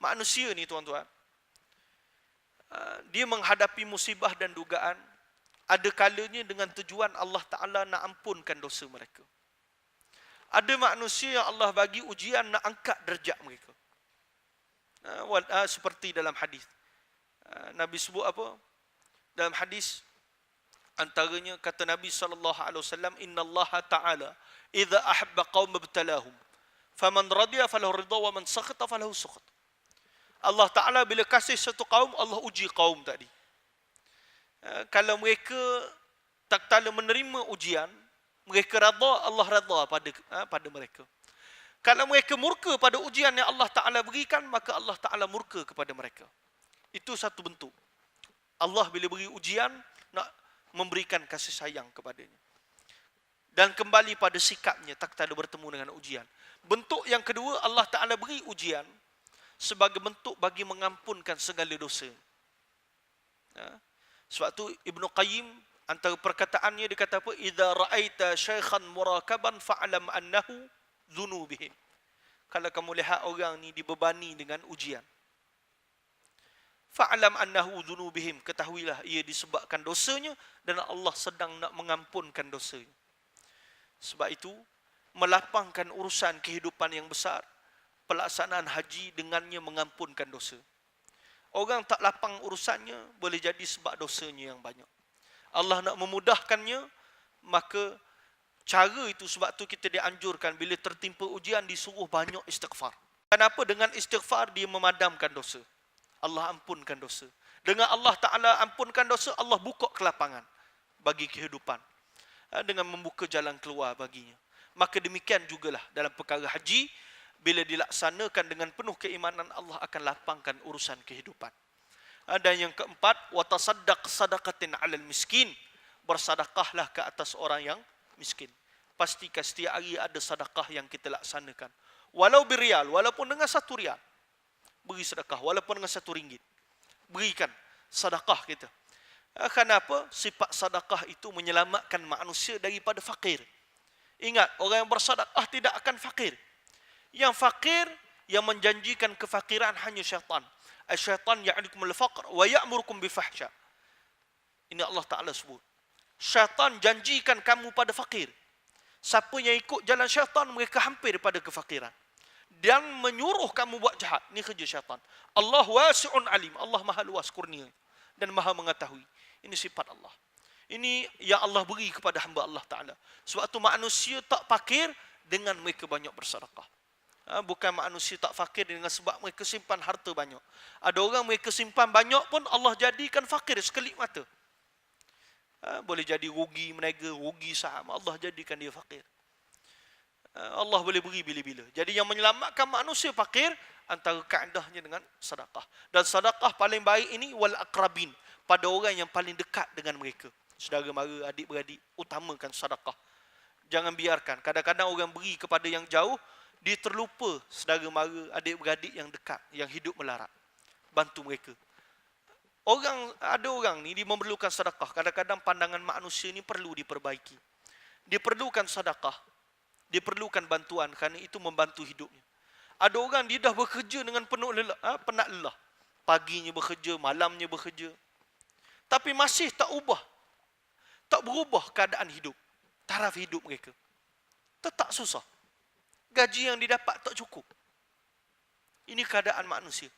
Manusia ni tuan-tuan, dia menghadapi musibah dan dugaan, ada kalanya dengan tujuan Allah Ta'ala nak ampunkan dosa mereka. Ada manusia yang Allah bagi ujian nak angkat derajat mereka. Seperti dalam hadis. Nabi sebut apa? Dalam hadis, antaranya kata Nabi SAW, Inna Allah Ta'ala idza ahabba qawma ibtalahum faman radiya falahu ridha wa man sakhata falahu sukhat. Allah Ta'ala bila kasih satu kaum, Allah uji kaum tadi. Kalau mereka tak kala menerima ujian, mereka redha, Allah redha pada mereka. Kalau mereka murka pada ujian yang Allah Ta'ala berikan, maka Allah Ta'ala murka kepada mereka. Itu satu bentuk. Allah bila beri ujian, nak memberikan kasih sayang kepadanya. Dan kembali pada sikapnya, tak kala bertemu dengan ujian. Bentuk yang kedua, Allah Ta'ala beri ujian sebagai bentuk bagi mengampunkan segala dosa. Sebab tu Ibnu Qayyim, antara perkataannya dia kata apa? Idza ra'aita syaikhan murakaban fa'lam annahu dzunubihim. Kalau kamu lihat orang ni dibebani dengan ujian, fa'lam annahu dzunubihim, ketahuilah ia disebabkan dosanya dan Allah sedang nak mengampunkan dosanya. Sebab itu melapangkan urusan kehidupan yang besar. Pelaksanaan haji dengannya mengampunkan dosa. Orang tak lapang urusannya, boleh jadi sebab dosanya yang banyak. Allah nak memudahkannya, maka cara itu, sebab tu kita dianjurkan bila tertimpa ujian disuruh banyak istighfar. Kenapa? Dengan istighfar dia memadamkan dosa. Allah ampunkan dosa. Dengan Allah Ta'ala ampunkan dosa, Allah buka kelapangan bagi kehidupan. Dengan membuka jalan keluar baginya. Maka demikian jugalah dalam perkara haji, bila dilaksanakan dengan penuh keimanan, Allah akan lapangkan urusan kehidupan. Dan yang keempat, watasaddaq sadaqatin 'alal miskin. Bersedekahlah ke atas orang yang miskin. Pastikan setiap hari ada sedekah yang kita laksanakan. Walau birial, walaupun dengan 1 rial. Beri sedekah, walaupun dengan 1 ringgit. Berikan sedekah kita. Kenapa? Sifat sedekah itu menyelamatkan manusia daripada fakir. Ingat, orang yang bersedekah tidak akan fakir. Yang fakir, yang menjanjikan kefakiran hanya syaitan. Syaitan ya'dukumul faqr wa ya'murukum bifahsya. Ini Allah Ta'ala sebut. Syaitan janjikan kamu pada fakir. Siapa yang ikut jalan syaitan, mereka hampir pada kefakiran. Dan menyuruh kamu buat jahat. Ini kerja syaitan. Allah wasi'un alim. Allah maha luas kurnia dan maha mengetahui. Ini sifat Allah. Ini yang Allah beri kepada hamba Allah Ta'ala. Sebab itu manusia tak fakir dengan mereka banyak bersedekah. Bukan manusia tak fakir dengan sebab mereka simpan harta banyak. Ada orang mereka simpan banyak pun Allah jadikan fakir sekelip mata. Boleh jadi rugi meniaga, rugi saham, Allah jadikan dia fakir. Allah boleh beri bila-bila. Jadi yang menyelamatkan manusia fakir antara kaedahnya dengan sedekah. Dan sedekah paling baik ini wal aqrabin, pada orang yang paling dekat dengan mereka. Saudara mara, adik-beradik, utamakan sedekah. Jangan biarkan. Kadang-kadang orang beri kepada yang jauh, dia terlupa saudara mara, adik-beradik yang dekat, yang hidup melarat. Bantu mereka. Ada orang ni dia memerlukan sedekah. Kadang-kadang pandangan manusia ni perlu diperbaiki. Dia perlukan sedekah. Dia perlukan bantuan kerana itu membantu hidupnya. Ada orang dia dah bekerja dengan penuh lelah, penat lelah. Paginya bekerja, malamnya bekerja. Tapi masih tak berubah keadaan hidup. Taraf hidup mereka. Tetap susah. Gaji yang didapat tak cukup. Ini keadaan manusia.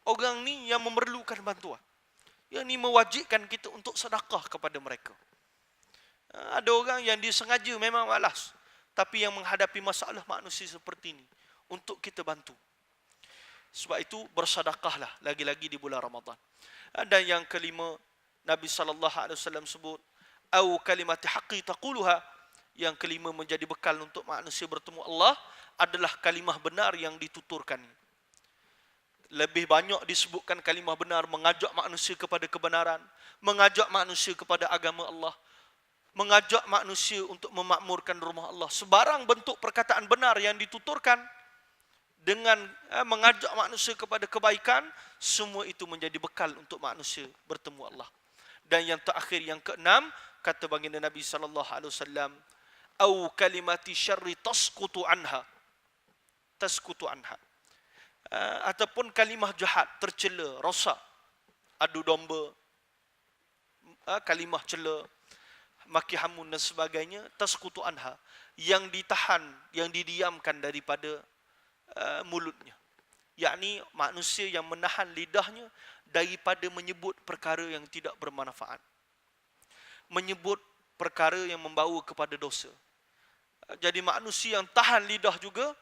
Orang ni yang memerlukan bantuan. Yang ni mewajibkan kita untuk sedekah kepada mereka. Ada orang yang disengaja memang malas. Tapi yang menghadapi masalah manusia seperti ini. Untuk kita bantu. Sebab itu bersedekahlah lagi-lagi di bulan Ramadan. Dan yang kelima, Nabi SAW sebut, au kalimati haqqi taquluha. Yang kelima menjadi bekal untuk manusia bertemu Allah adalah kalimah benar yang dituturkan. Lebih banyak disebutkan kalimah benar, mengajak manusia kepada kebenaran, mengajak manusia kepada agama Allah, mengajak manusia untuk memakmurkan rumah Allah. Sebarang bentuk perkataan benar yang dituturkan dengan mengajak manusia kepada kebaikan, semua itu menjadi bekal untuk manusia bertemu Allah. Dan yang terakhir, yang keenam, kata baginda Nabi SAW, au kalimati syarri tasqutu anha. Ataupun kalimah jahat, tercela, rosak, adu domba, kalimah cela, maki hamun dan sebagainya, tasqutu anha, yang ditahan, yang didiamkan daripada mulutnya. Yakni manusia yang menahan lidahnya daripada menyebut perkara yang tidak bermanfaat. Menyebut perkara yang membawa kepada dosa. Jadi manusia yang tahan lidah juga,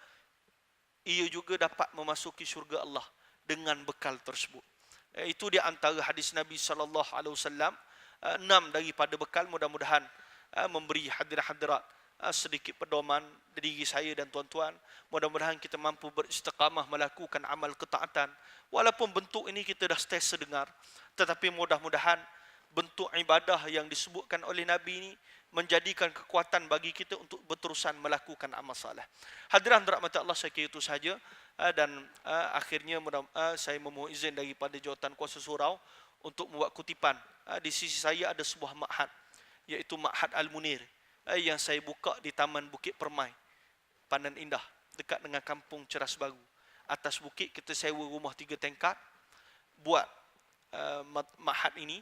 ia juga dapat memasuki syurga Allah dengan bekal tersebut. Itu di antara hadis Nabi SAW. 6 daripada bekal, mudah-mudahan memberi hadirat-hadirat sedikit pedoman diri saya dan tuan-tuan. Mudah-mudahan kita mampu beristiqamah melakukan amal ketaatan. Walaupun bentuk ini kita dah sentiasa dengar, tetapi mudah-mudahan bentuk ibadah yang disebutkan oleh Nabi ini menjadikan kekuatan bagi kita untuk berterusan melakukan amal saleh. Hadirin dirahmati Allah, saya kira itu sahaja. Dan akhirnya saya memohon izin daripada jawatan kuasa surau untuk membuat kutipan. Di sisi saya ada sebuah ma'had, iaitu Ma'had Al-Munir, yang saya buka di Taman Bukit Permai, Pandan Indah, dekat dengan Kampung Ceras Baru. Atas bukit kita sewa rumah 3 tingkat buat ma'had ini,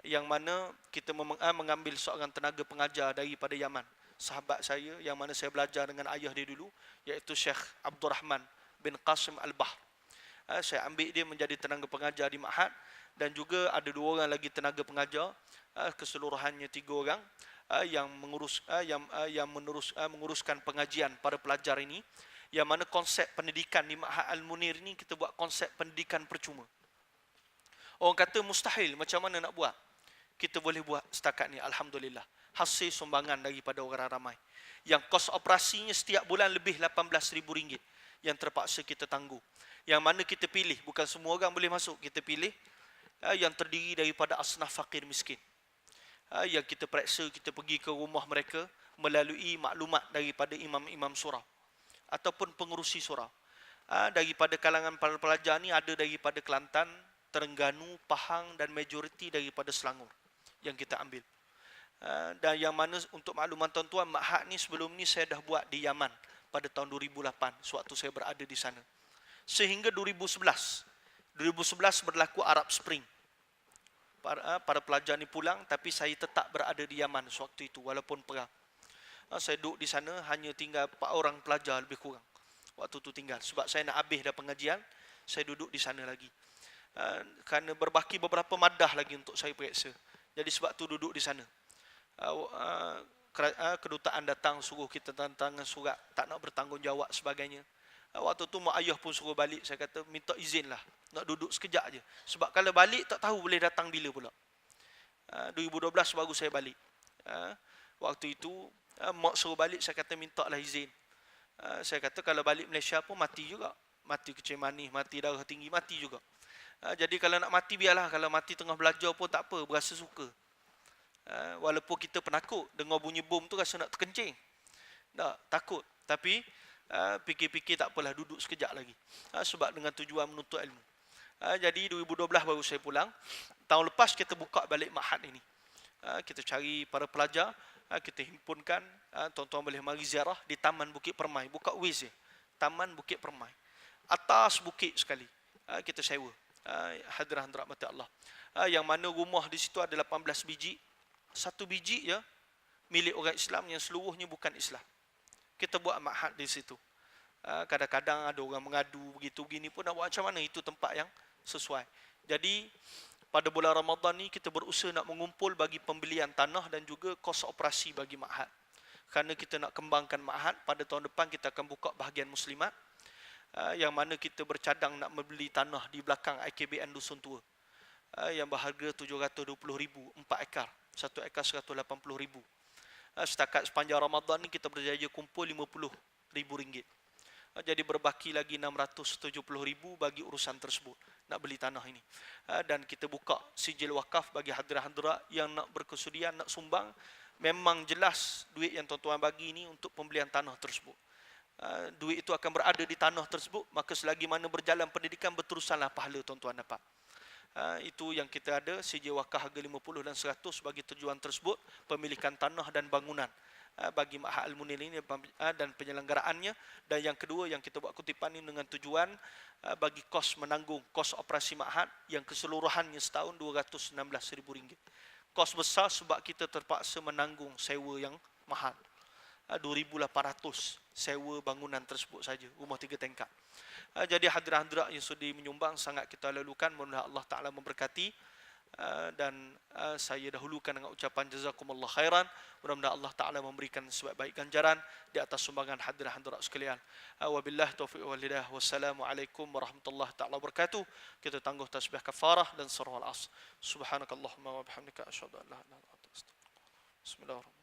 yang mana kita mengambil seorang tenaga pengajar daripada Yaman. sahabat saya yang mana saya belajar dengan ayah dia dulu, iaitu Syekh Abdul Rahman bin Qasim Al-Bahr. Saya ambil dia menjadi tenaga pengajar di Ma'had, dan juga ada 2 orang lagi tenaga pengajar, keseluruhannya 3 orang yang menguruskan pengajian para pelajar ini, yang mana konsep pendidikan di Ma'had Al-Munir ini kita buat konsep pendidikan percuma. Orang kata mustahil, macam mana nak buat? Kita boleh buat setakat ni, alhamdulillah. Hasil sumbangan daripada orang ramai. Yang kos operasinya setiap bulan lebih RM18,000 yang terpaksa kita tangguh. Yang mana kita pilih, bukan semua orang boleh masuk, kita pilih yang terdiri daripada asnaf fakir miskin. Yang kita periksa, kita pergi ke rumah mereka melalui maklumat daripada imam-imam surau ataupun pengurusi surau. Daripada kalangan para pelajar ni ada daripada Kelantan, Terengganu, Pahang dan majoriti daripada Selangor yang kita ambil. Dan yang mana untuk makluman tuan-tuan, Ma'had ni sebelum ni saya dah buat di Yaman pada tahun 2008 sewaktu saya berada di sana. Sehingga 2011 berlaku Arab Spring. Para pelajar ni pulang, tapi saya tetap berada di Yaman sewaktu itu walaupun perang. Saya duduk di sana, hanya tinggal 4 orang pelajar lebih kurang waktu tu tinggal. Sebab saya nak habis dah pengajian, saya duduk di sana lagi. Kerana berbaki beberapa madah lagi untuk saya periksa. Jadi sebab tu duduk di sana. Kedutaan datang suruh kita tantangan surat, tak nak bertanggungjawab sebagainya. Waktu tu mak ayah pun suruh balik. Saya kata minta izin lah, nak duduk sekejap je. Sebab kalau balik tak tahu boleh datang bila pula. 2012 baru saya balik. Waktu itu mak suruh balik, saya kata minta lah izin. Saya kata kalau balik Malaysia pun mati juga. Mati kecil manis, mati darah tinggi, mati juga. Jadi kalau nak mati biarlah. Kalau mati tengah belajar pun tak apa, berasa suka. Walaupun kita penakut, dengar bunyi bom tu rasa nak terkencing. Tak, takut. Tapi fikir-fikir tak apalah, duduk sekejap lagi. Sebab dengan tujuan menuntut ilmu. Jadi 2012 baru saya pulang. Tahun lepas kita buka balik Ma'had ini. Kita cari para pelajar, kita himpunkan, tuan-tuan boleh mari ziarah di Taman Bukit Permai. Buka Waze je, Taman Bukit Permai. Atas bukit sekali. Kita sewa. Hadirin rahmati Allah. Yang mana rumah di situ ada 18 biji. 1 biji ya milik orang Islam yang seluruhnya bukan Islam. Kita buat Ma'had di situ. Kadang-kadang ada orang mengadu begitu begini pun nak buat macam mana, itu tempat yang sesuai. Jadi pada bulan Ramadan ni kita berusaha nak mengumpul bagi pembelian tanah dan juga kos operasi bagi Ma'had. Kerana kita nak kembangkan Ma'had, pada tahun depan kita akan buka bahagian muslimat, yang mana kita bercadang nak membeli tanah di belakang IKBN Dusun Tua, yang berharga RM720,000, 4 ekar. 1 ekar RM180,000. Setakat sepanjang Ramadan ni kita berjaya kumpul RM50,000. Jadi berbaki lagi RM670,000 bagi urusan tersebut, nak beli tanah ini. Dan kita buka sijil wakaf bagi hadirat-hadirat yang nak berkesudian, nak sumbang. Memang jelas duit yang tuan-tuan bagi ini untuk pembelian tanah tersebut. Duit itu akan berada di tanah tersebut, maka selagi mana berjalan pendidikan, berterusanlah pahala tuan-tuan dapat. Itu yang kita ada, sijil wakaf harga 50 dan 100 bagi tujuan tersebut, pemilikan tanah dan bangunan bagi Ma'had Al-Munir ini dan penyelenggaraannya. Dan yang kedua yang kita buat kutipan ini dengan tujuan bagi kos menanggung kos operasi Ma'had yang keseluruhannya setahun RM216,000. Kos besar sebab kita terpaksa menanggung sewa yang mahal. 2,800 sewa bangunan tersebut saja, rumah 3 tingkat. Jadi hadirat-hadirat yang sudi menyumbang sangat kita lalukan. Mudah-mudahan Allah Ta'ala memberkati. Dan saya dahulukan dengan ucapan jazakumullah khairan. Mudah-mudahan Allah Ta'ala memberikan sebaik-baik ganjaran di atas sumbangan hadirat-hadirat sekalian. Wabillahi taufiq wal hidayah. Wassalamualaikum warahmatullahi ta'ala wabarakatuh. Kita tangguh tasbih kafarah dan surah al-asr. Subhanakallahumma wa bihamdika asyhadu an la ilaha illa anta astaghfiruka wa atubu ilaik. Bismillahirrahmanirrahim.